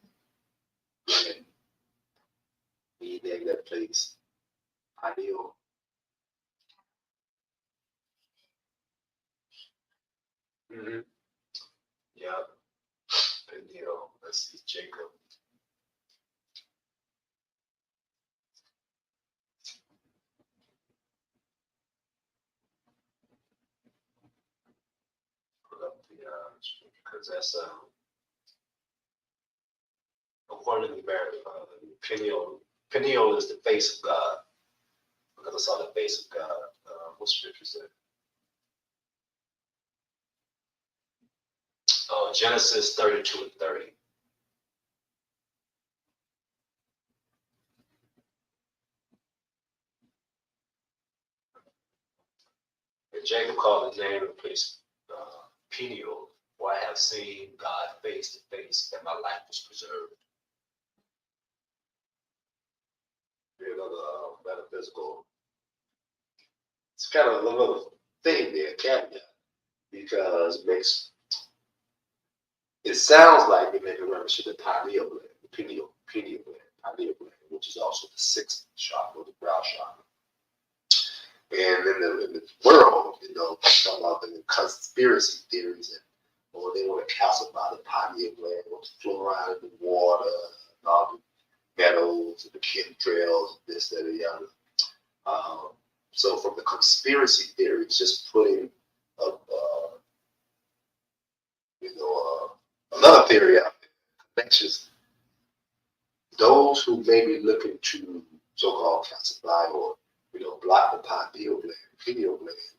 and he named that place Ideal. Mm-hmm. Yeah, Ideal. Let's see, Jacob. Put up the because that's according to the Peniel. Peniel is the face of God. Because I saw the face of God. What scripture is that? Genesis 32 and 30. And Jacob called the name of the place Peniel, for I have seen God face to face, and my life was preserved. Another metaphysical. It's kind of a little thing there, caveat, because it sounds like it may be reference to the pineal gland, the pineal gland, which is also the 6th chakra, the brow chakra. And in the world, talk about the conspiracy theories, or they want to calcify the pineal gland, or the fluoride in the water, and all the metals, and the chemtrails, this, that, and the other. So from the conspiracy theories, just putting another theory out there, connections, those who may be looking to so-called calcify or block the pineal gland,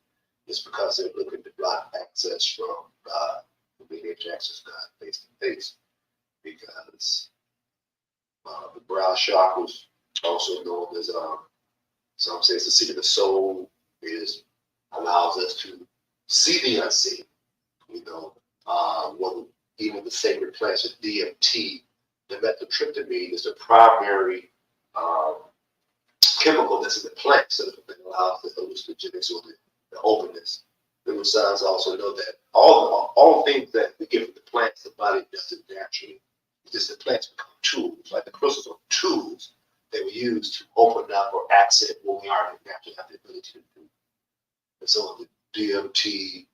is because they're looking to block access from God, being able to access God face to face. Because the brow chakra, also known as some say it's the seat of the soul, allows us to see the unseen. Even the sacred plants of DMT, the methotriptamine is the primary chemical that's in the plant, so that allows the hallucinogenics or the openness. Neuroscience also know that all things that we get from the plants, the body does it naturally. It's just the plants become tools, like the crystals are tools that we use to open up or accent what we already naturally have the ability to do. And so the DMT,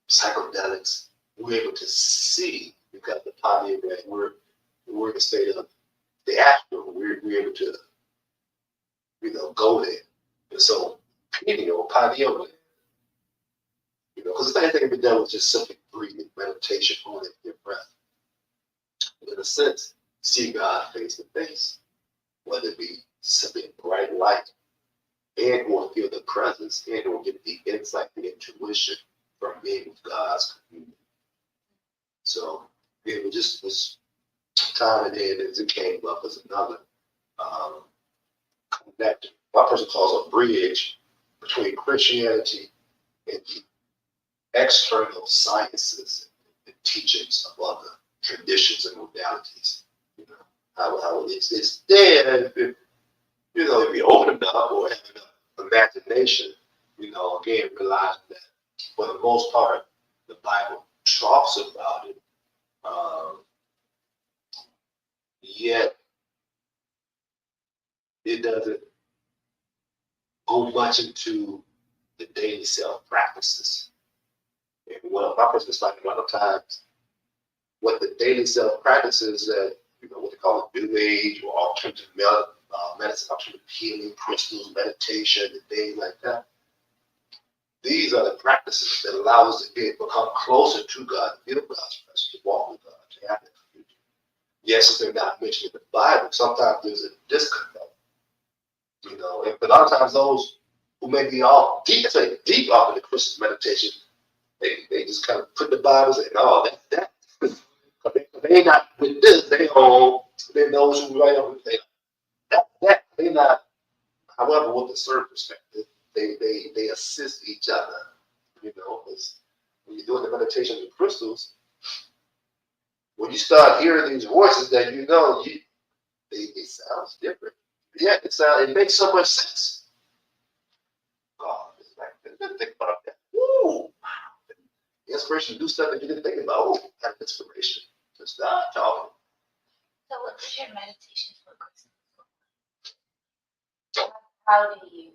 psychedelics, we're able to see because the pineal gland, we're in a state of the astral, we're able to, go there. And so pineal gland, because the thing that can be done with just simply breathing, meditation, holding your breath. In a sense, see God face to face, whether it be simply a bright light, and or feel the presence, and or get the insight, the intuition from being with God's community. So it just was tying it in as it came up as another connector. One person calls a bridge between Christianity and the external sciences and teachings of other traditions and modalities. How it's there if you open it up or have enough imagination, again, realizing that for the most part, the Bible talks about it, yet it doesn't much into the daily self practices. And what my person is finding a lot of times, what the daily self practices that, what they call it, New Age or alternative medicine, alternative healing, crystals, meditation, and things like that. These are the practices that allow us to become closer to God, to feel God's presence, to walk with God, to have that community. Yes, if they're not mentioned in the Bible, sometimes there's a disconnect. But a lot of times those who may be all deep off in the Christian meditation, they just kind of put the Bible and say, no, that's that. They ain't not with this, they those who write on it, that they not, however, with the certain perspective, they assist each other, because when you're doing the meditation with crystals, when you start hearing these voices that it sounds different. Yeah, it makes so much sense. God, it's like, I didn't think about that. Woo! Inspiration to do stuff that you didn't think about. Oh, kind of inspiration. Just start talking. So what does your meditation for crystals look like? How do you,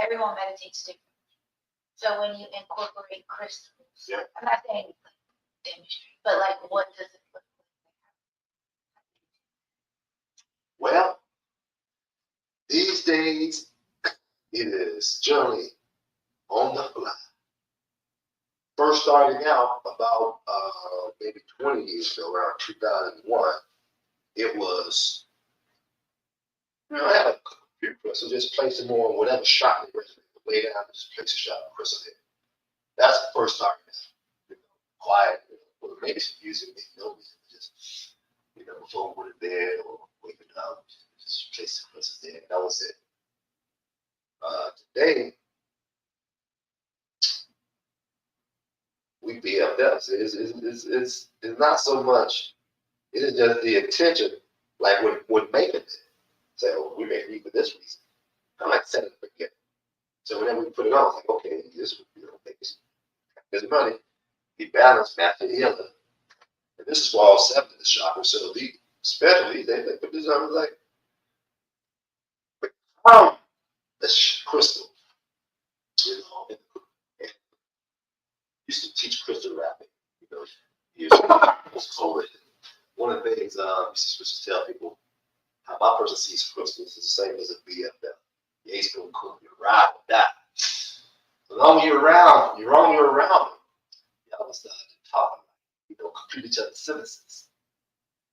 everyone meditates differently. So when you incorporate crystals, Yeah. I'm not saying like demonstrate, but like what does it look like? Well, these days, it is generally on the fly. First starting out about maybe 20 years ago, around 2001, it was, I had a few crystals, just place them on whatever shot they resonated. Lay down, just place a shot of crystal there. That's the first starting out. Quiet, maybe some music, maybe no music, just, before going to bed or waking up, just place the crystals there. That was it. Today, we BFFs. It's not so much. It is just the intention, like when making it. Say, oh, we make it for this reason. I like set it and forget. So whenever we put it on, it's like, okay, this make this money, be balanced, master healer. And this is for all 7 of the chakras. So especially they put this on like the crystal, and used to teach crystal wrapping, years ago. One of the things used to tell people, how my person sees crystals is the same as a BFF. You ain't gonna cook, you ride or die. As long as you're around them, y'all start to talk, complete each other's sentences,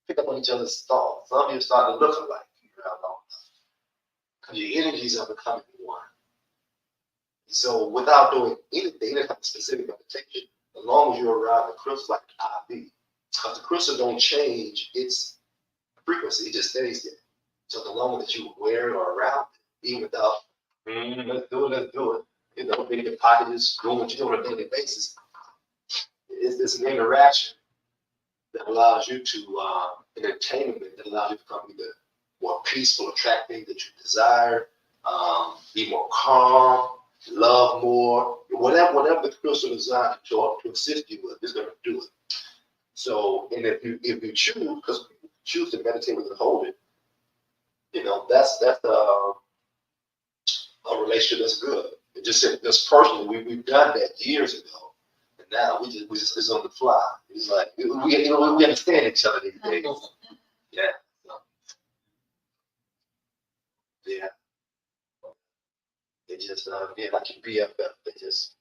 pick up on each other's thoughts. Some of you start to look alike around long enough, because your energies are becoming one. So without doing anything, any kind of specific meditation, as long as you're around the crystal like an IV, because the crystal don't change its frequency, it just stays there. So the longer that you wear it or around it, even without, let's do it. Big your pocket is doing what you do on a daily basis. It's an interaction that allows you to, an entertainment that allows you to become either more peaceful, attract things that you desire, be more calm, love more, whatever the crystal is designed to assist you with, is going to do it. So, and if you choose, because people choose to meditate with and hold it, that's a relationship that's good. It just personally, we've done that years ago, and now we just it's on the fly. It's like we understand each other these days. Yeah. So, yeah. They just like your BFF. They just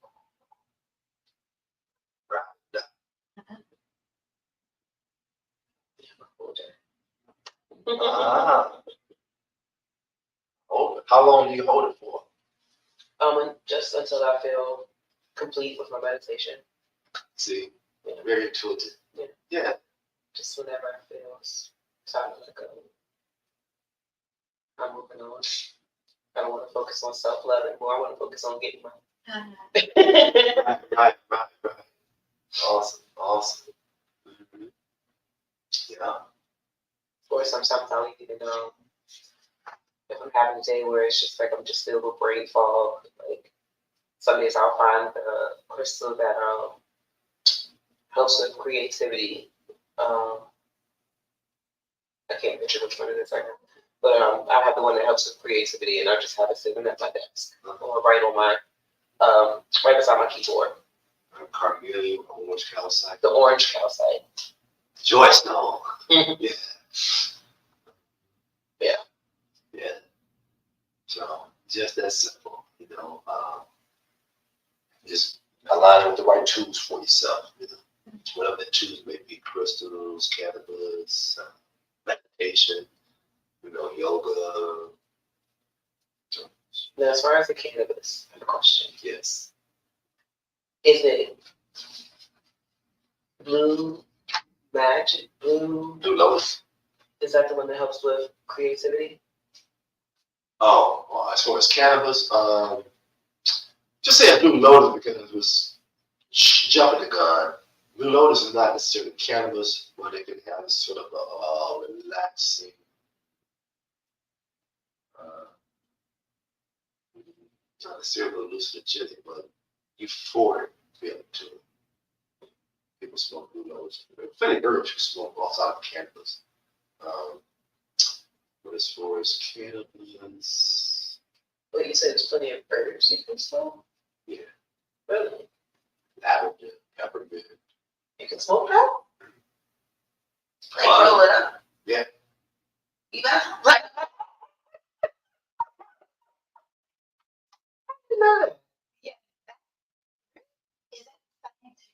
right. Ah. Hold it. How long do you hold it for? Just until I feel complete with my meditation. See, very intuitive. Yeah. Just whenever I feel it's time to let go. I'm moving on. I don't want to focus on self-love anymore. I want to focus on getting money. Right. Awesome. Mm-hmm. Yeah. Of course, sometimes I'll even if I'm having a day where it's just like I'm just filled with brain fog, like some days I'll find a crystal that helps with creativity. I can't picture which one it is right now. But I have the one that helps with creativity, and I just have it sitting at my desk or right on my right beside my keyboard. Carnegie, orange calcite. The orange calcite. Joyce, no. Mhm. Yeah. Yeah. Yeah. So just that simple, just align with the right tools for yourself, whatever the tools may be, crystals, cannabis, meditation, yoga. So, Now, as far as the cannabis, I have a question. yes. Is it blue magic? Blue? Blue Lotus. Is that the one that helps with creativity? Oh, well, as far as cannabis, just say Blue Lotus because it was jumping the gun. Blue Lotus is not necessarily cannabis, but it can have sort of a relaxing, not necessarily hallucinogenic, but euphoric feeling to it. People smoke Blue Lotus. Plenty of herbs you smoke outside of cannabis. But as far as cannabis, Well, you said there's plenty of herbs you can smoke? yeah, Really? lavender, peppermint. You can smoke that? Like roll it up. Yeah. You got like No. yeah. Is that scientific?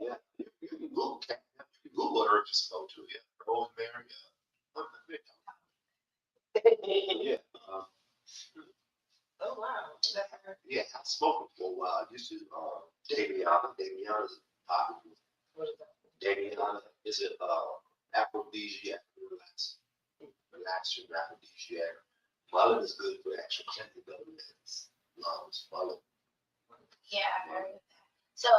Yeah, you can Google cannabis. You can Google herbs to smoke too. Yeah, rosemary. Yeah. Oh, wow. Yeah, I smoked it for a while. I used to, Daviana. Daviana is popular. What is that? Daviana is an aphrodisiac, relaxing aphrodisiac. Mullet is good for actual cleansing of the lungs. Mullet. Yeah, I've heard of that. So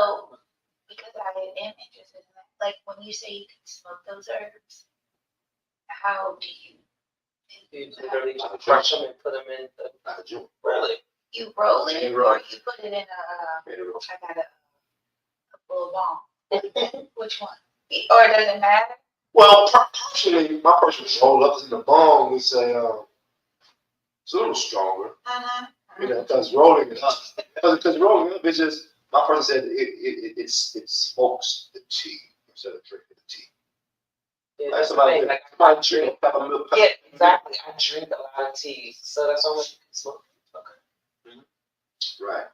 because I am interested in that, like when you say you can smoke those herbs, how do you You literally just crush them and put them in the. Like a joint. Really? you roll it You roll or it. you put it in a Made it real. I got a full bomb. Which one? Or does it matter? Well, personally, my personal roll up in the bone, we say it's a little stronger. Because rolling it up, because rolling it up, it's just my person said it smokes the tea instead of drinking the tea. Yeah, Like that's the thing. Like, somebody drink peppermint. yeah, exactly. I drink a lot of teas, so that's how much you can smoke. Okay. Right.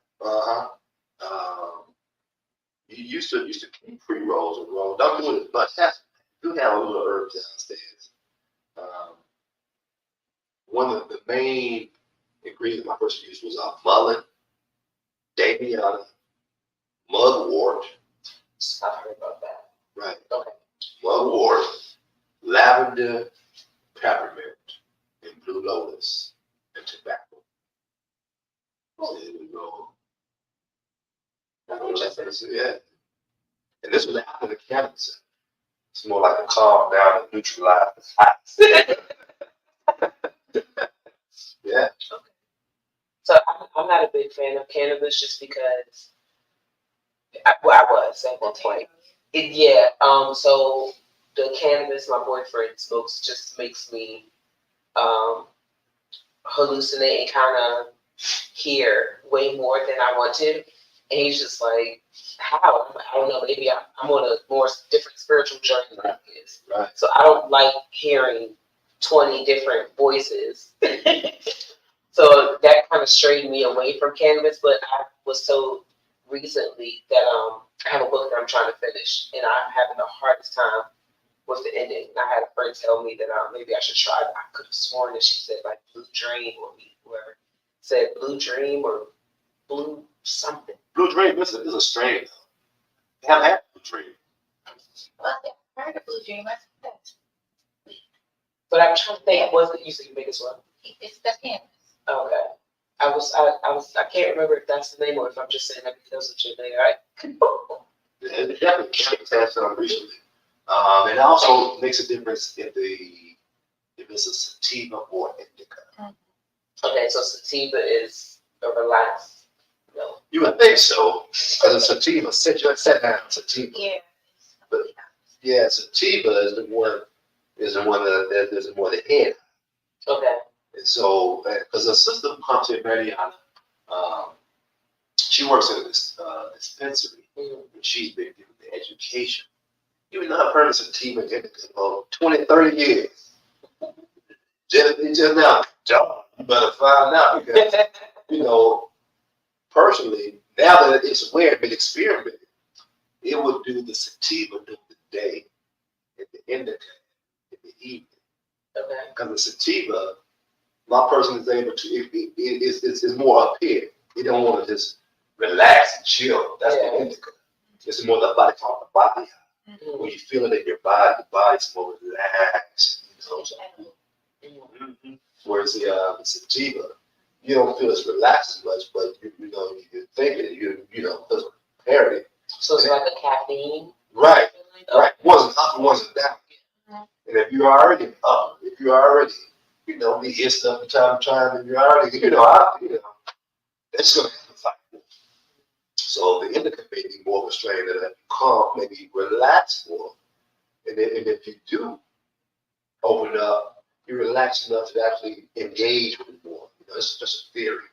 You used to keep pre rolls and roll. Don't do it as much. Do have a little herbs downstairs. One of the main ingredients my person used was mullet, Daviana, mugwort. I've heard about that. Right. Okay. Mugwort, lavender, peppermint, and blue lotus, and tobacco. So there we go. Yeah. And this was after the cannabis. It's more like a calm down and neutralize the highs. Yeah. Okay. So I'm not a big fan of cannabis just because I was at one point. So the cannabis my boyfriend smokes just makes me hallucinate and kind of hear way more than I want to. And he's just like, how? I don't know, maybe I'm on a more different spiritual journey than he is. Right. So I don't like hearing 20 different voices. So that kind of strayed me away from cannabis, but I was told recently that I have a book that I'm trying to finish, and I'm having the hardest time with the ending. And I had a friend tell me that maybe I should try it. I could have sworn that she said like Blue Dream or whoever said Blue Dream or Blue something. Blue Dream is a strain. They haven't had Blue Dream. Well, I heard of Blue Dream. I think that's But I'm trying to think, was it you said you make this one? that's cannabis. Okay. I can't remember if that's the name or if I'm just saying that because of your name. All right. It definitely cannabis has some recently. It also makes a difference if it's a sativa or indica. Okay, so sativa is a relaxed. No. You would think so, because a sativa, sit down, sativa. Yeah. But Yeah, sativa is the one that there's more the head. Okay. And so, because the sister comes here, Mariana, she works in this dispensary, Mm-hmm. and she's been given the education. Even though I've heard of sativa and indica for 20, 30 years. Just now, John, you better find out because, you know, personally, now that it's aware and been experimented, it would do the sativa during the day and the indica in the evening. Okay. Because the sativa, my person is able to, it's more up here. You don't want to just relax and chill. That's the indica. It's more the body called the body. Mm-hmm. When you feel it in your body's more relaxed. You know? Mm-hmm. Whereas the sativa, you don't feel as relaxed as much, but you know, you're thinking, you know, because of parity. So it's like a caffeine? Right, Okay. right. Wasn't up and wasn't down. And if you're already up, if you're already, you know, be hissed up from time to time, and you're already, that's going to amplify. So the indica may be more of a strain that you calm, maybe relax more. And if you do open up, you're relaxed enough to actually engage with it more. You know, it's just a theory,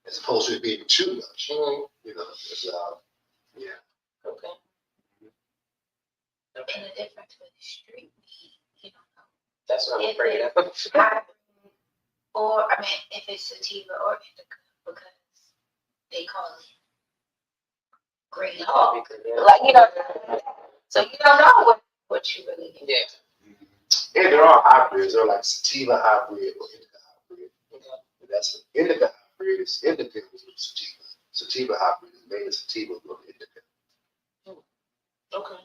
as opposed to it being too much. Mm-hmm. You know, it's, yeah. Okay. And the difference with street weed, you don't know. That's what I'm If afraid of. it's hybrid, or I mean, if it's sativa or indica, because they call it green hog. Like, you know, so you don't know what you really get. Yeah. And there are hybrids. They're like sativa hybrid or indica hybrid. Okay. And that's an indica hybrid. It's indica with sativa. Sativa hybrid is mainly sativa with indica. Okay.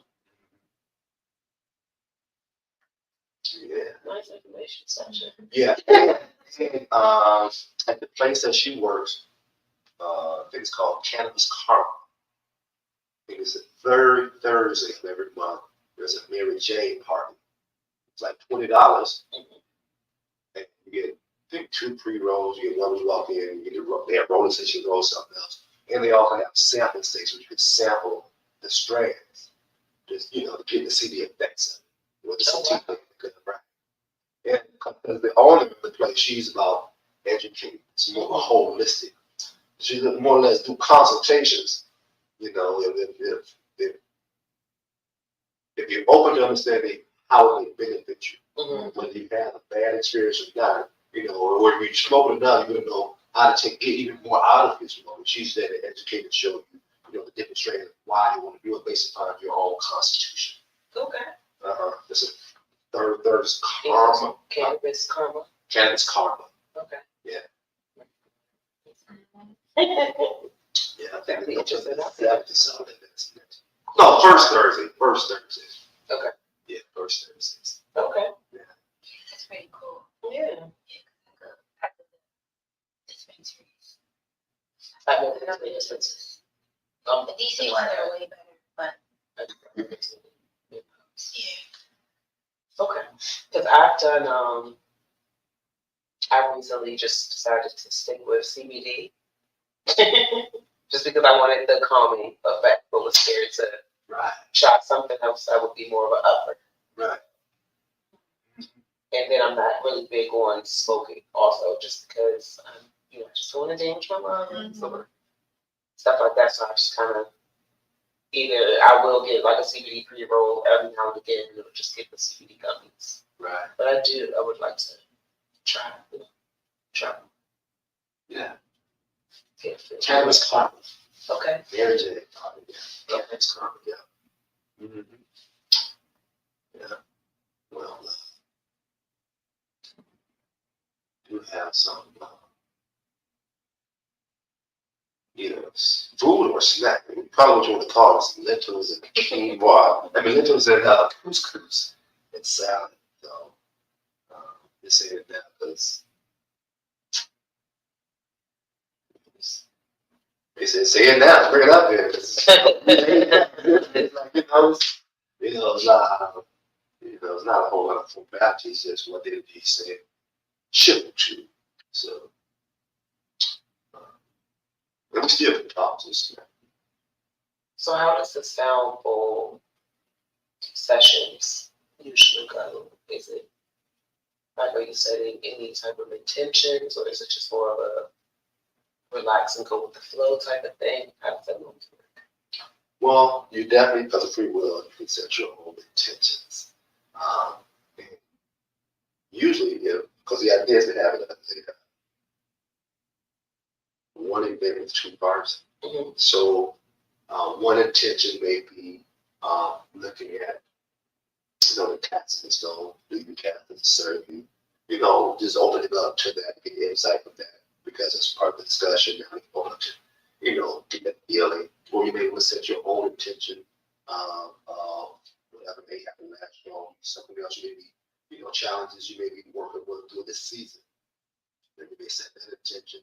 Yeah. Nice information section. Yeah. And at the place that she works, I think it's called Cannabis Karma. I think it's the third Thursday of every month. There's a Mary Jane party. It's like $20. And you get, I think, 2 pre-rolls. You get one when you walk in. You get they have rolling station, roll something else. And they also have sampling stations where you can sample the strands. Just, you know, to get to see the effects of it. With the sativa, right? And because the owner of the place, she's about educating. It's more holistic. She more or less do consultations. You know, if you're open to understanding how it may benefit you, Mm-hmm. whether you had a bad experience or not, you know, or if you're smoking enough, you're gonna know how to get even more out of your smoking. She's there to educate and show you, you know, the different strains of why you want to do it based upon your own constitution. Okay. That's a third is karma. Cannabis karma. Cannabis karma. Okay. Yeah. Yeah. Yeah, I think Be interested. No, first Thursday. Okay. Yeah, first Thursdays. Okay. That's pretty cool. Yeah. Dispensaries. I know that's the difference. The DC ones are way better, but Yeah. yeah. Okay. Because I've done, I recently just decided to stick with CBD. Just because I wanted the calming effect, but was scared to Right. try something else that would be more of an upper. Right. And then I'm not really big on smoking also, just because I just don't want to damage my lungs or stuff like that. So I just kind of either I will get like a CBD pre-roll every now and again, or just get the CBD gummies. Right. But I would like to try. Yeah. Yeah. Cannabis karma. Okay. Mary Jane karma. Yeah. Cannabis karma. Yeah. Mm-hmm. Yeah. Well, do have some, food or snack. Probably what you want to call it, some lentils and quinoa. Lentils and couscous and salad. So, just saying it now because they said say it now, bring it up here. It's like, it's not a whole lot of formality. It's just what did he say? Ship to. So, we still can talk to this. So how does the Soulful sessions usually go? Is it, like, are you setting any type of intentions, or is it just more of a relax and go with the flow type of thing? How does that look? Well, you definitely, because of free will, you can set your own intentions. And usually, because the idea is to have one event with two parts. Mm-hmm. So one intention may be looking at, the cats and stone, do you cast and serve you? Just open it up to that, get insight from that, because it's part of the discussion. Now you open up to, get that feeling, or you may want to set your own intention of whatever may happen last year, or something else you may be, challenges you may be working with through this season. Then you may set that intention,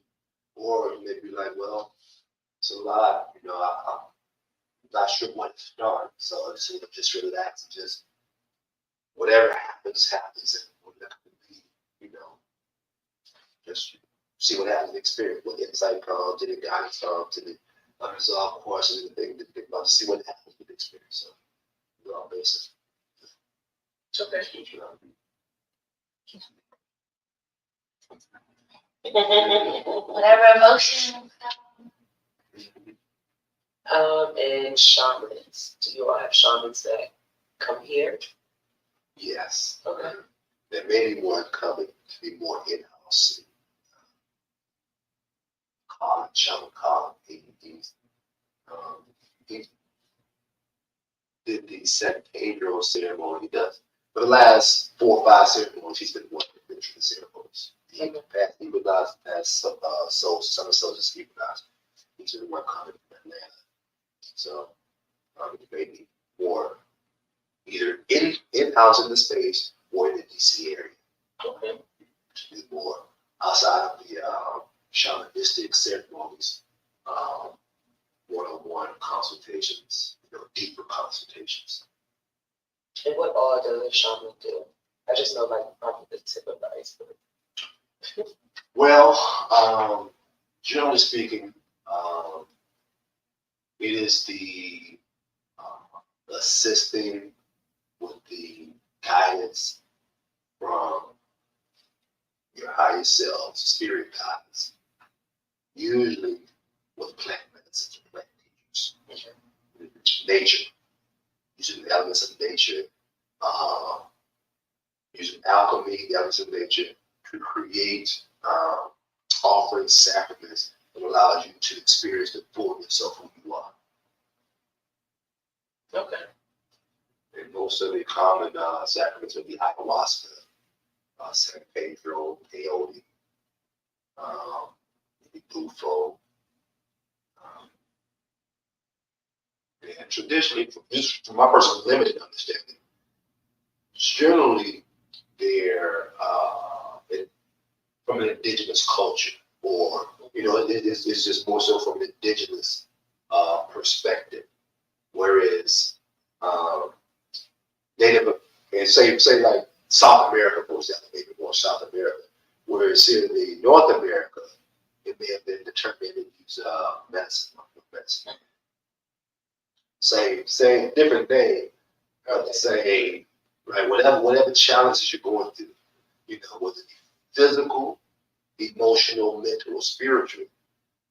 or you may be like, well, it's a lot, I'm not sure when to start, so I just want to just relax and just whatever happens, and whatever can be, just see what happens in the experience, what insight comes, any guidance comes, any unresolved questions, and things to think about, to see what happens with the experience. So, all basis. Okay. Whatever emotion. And shamans. Do you all have shamans that come here? Yes. Okay. There may be one coming to be more in-house. Shaman Colin, he did the San Pedro ceremony. He does. For the last 4 or 5 ceremonies, he's been working with the ceremonies. He equalized past Summer Solstice equalized. He's been working on it in Atlanta. So maybe more either in-house in the space or in the DC area. Okay. To do more outside of the shamanistic ceremonies, one-on-one consultations, deeper consultations. And what all does a shaman do? I just know, like, probably the tip of the iceberg. Well, generally speaking, it is the assisting with the guidance from your higher self, spirit guides, usually with plant medicine, plant teachers, nature, using the elements of nature, using alchemy, the elements of nature, to create offerings, sacraments that allows you to experience the fullness of who you are. Okay. And most of the common sacraments would be ayahuasca, San Pedro, peyote, bufo. And traditionally, from my personal limited understanding, generally they're from an indigenous culture, or it's just more so from an indigenous perspective. Whereas Native, and say like South America, for example, maybe more South America, whereas here in the North America, it may have been determined to use medicine. Same different name, say, right, whatever challenges you're going through, whether it be physical, emotional, mental, or spiritual,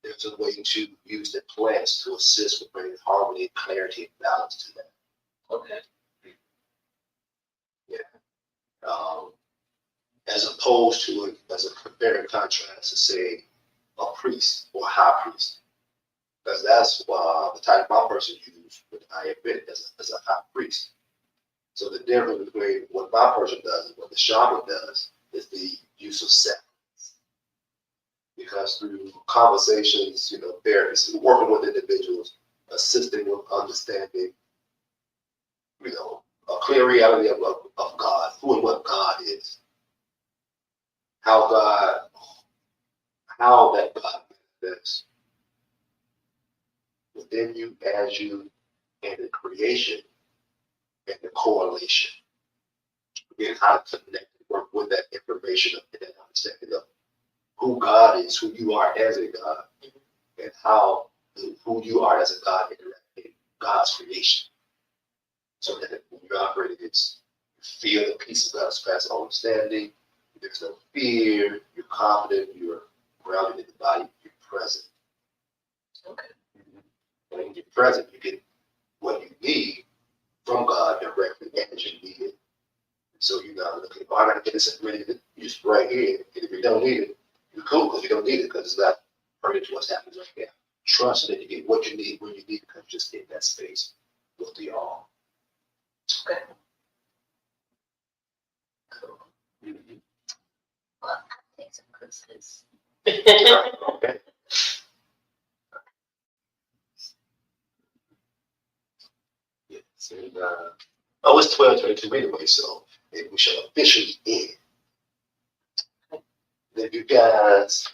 there's a way to use the plants to assist with bringing harmony, clarity, and balance to that. Okay. Yeah. As opposed to, as a comparing contrast to say a priest or a high priest, because that's the type my person used when I admit as a high priest. So the difference between what my person does and what the shaman does is the use of sacraments. Because through conversations, therapies, working with individuals, assisting with understanding, a clear reality of God, who and what God is, how that God manifests within you, as you, and the creation and the correlation. Again, how to connect and work with that information and that understanding of who God is, who you are as a God, and how who you are as a God interact in God's creation. So that when you're operating it's you feel the peace of God surpasses all understanding. There's no fear. You're confident. You're grounded in the body. You're present. Okay. When you're present, you get what you need from God directly as you need it. So you're not looking, oh, I gotta get this information. You just right here. And if you don't need it, you're cool because you don't need it because it's not pertinent to what's happening right now. Trust that you get what you need when you need it because you're just in that space with the all. Okay. Mhm. Well, I think some Christmas. Okay. Yes, and oh, it's 12:22 anyway, so maybe we shall officially end. If you guys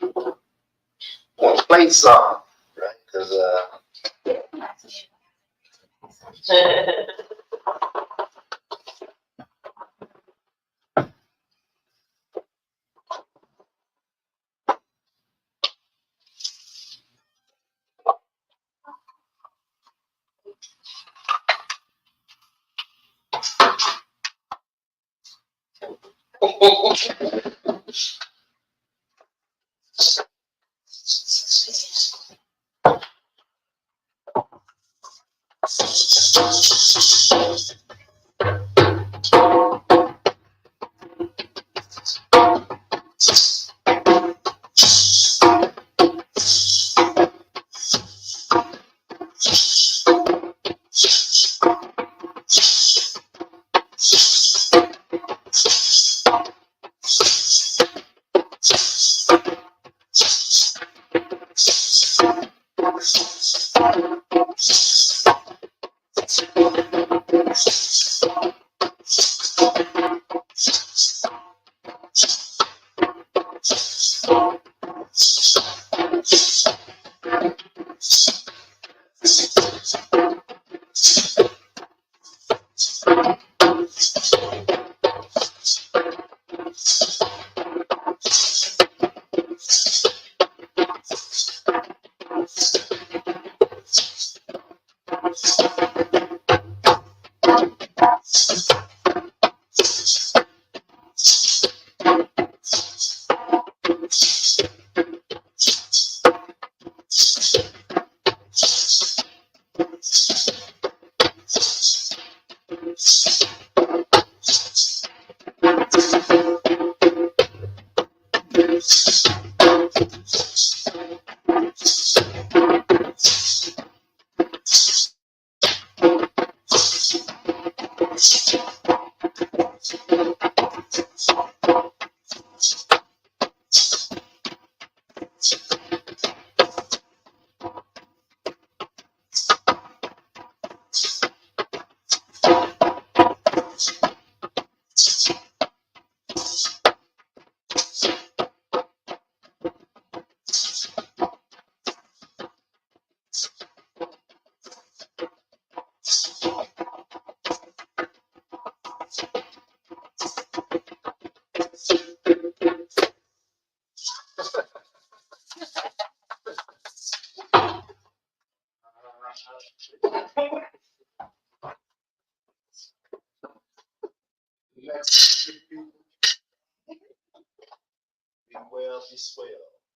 want to play some, right? Because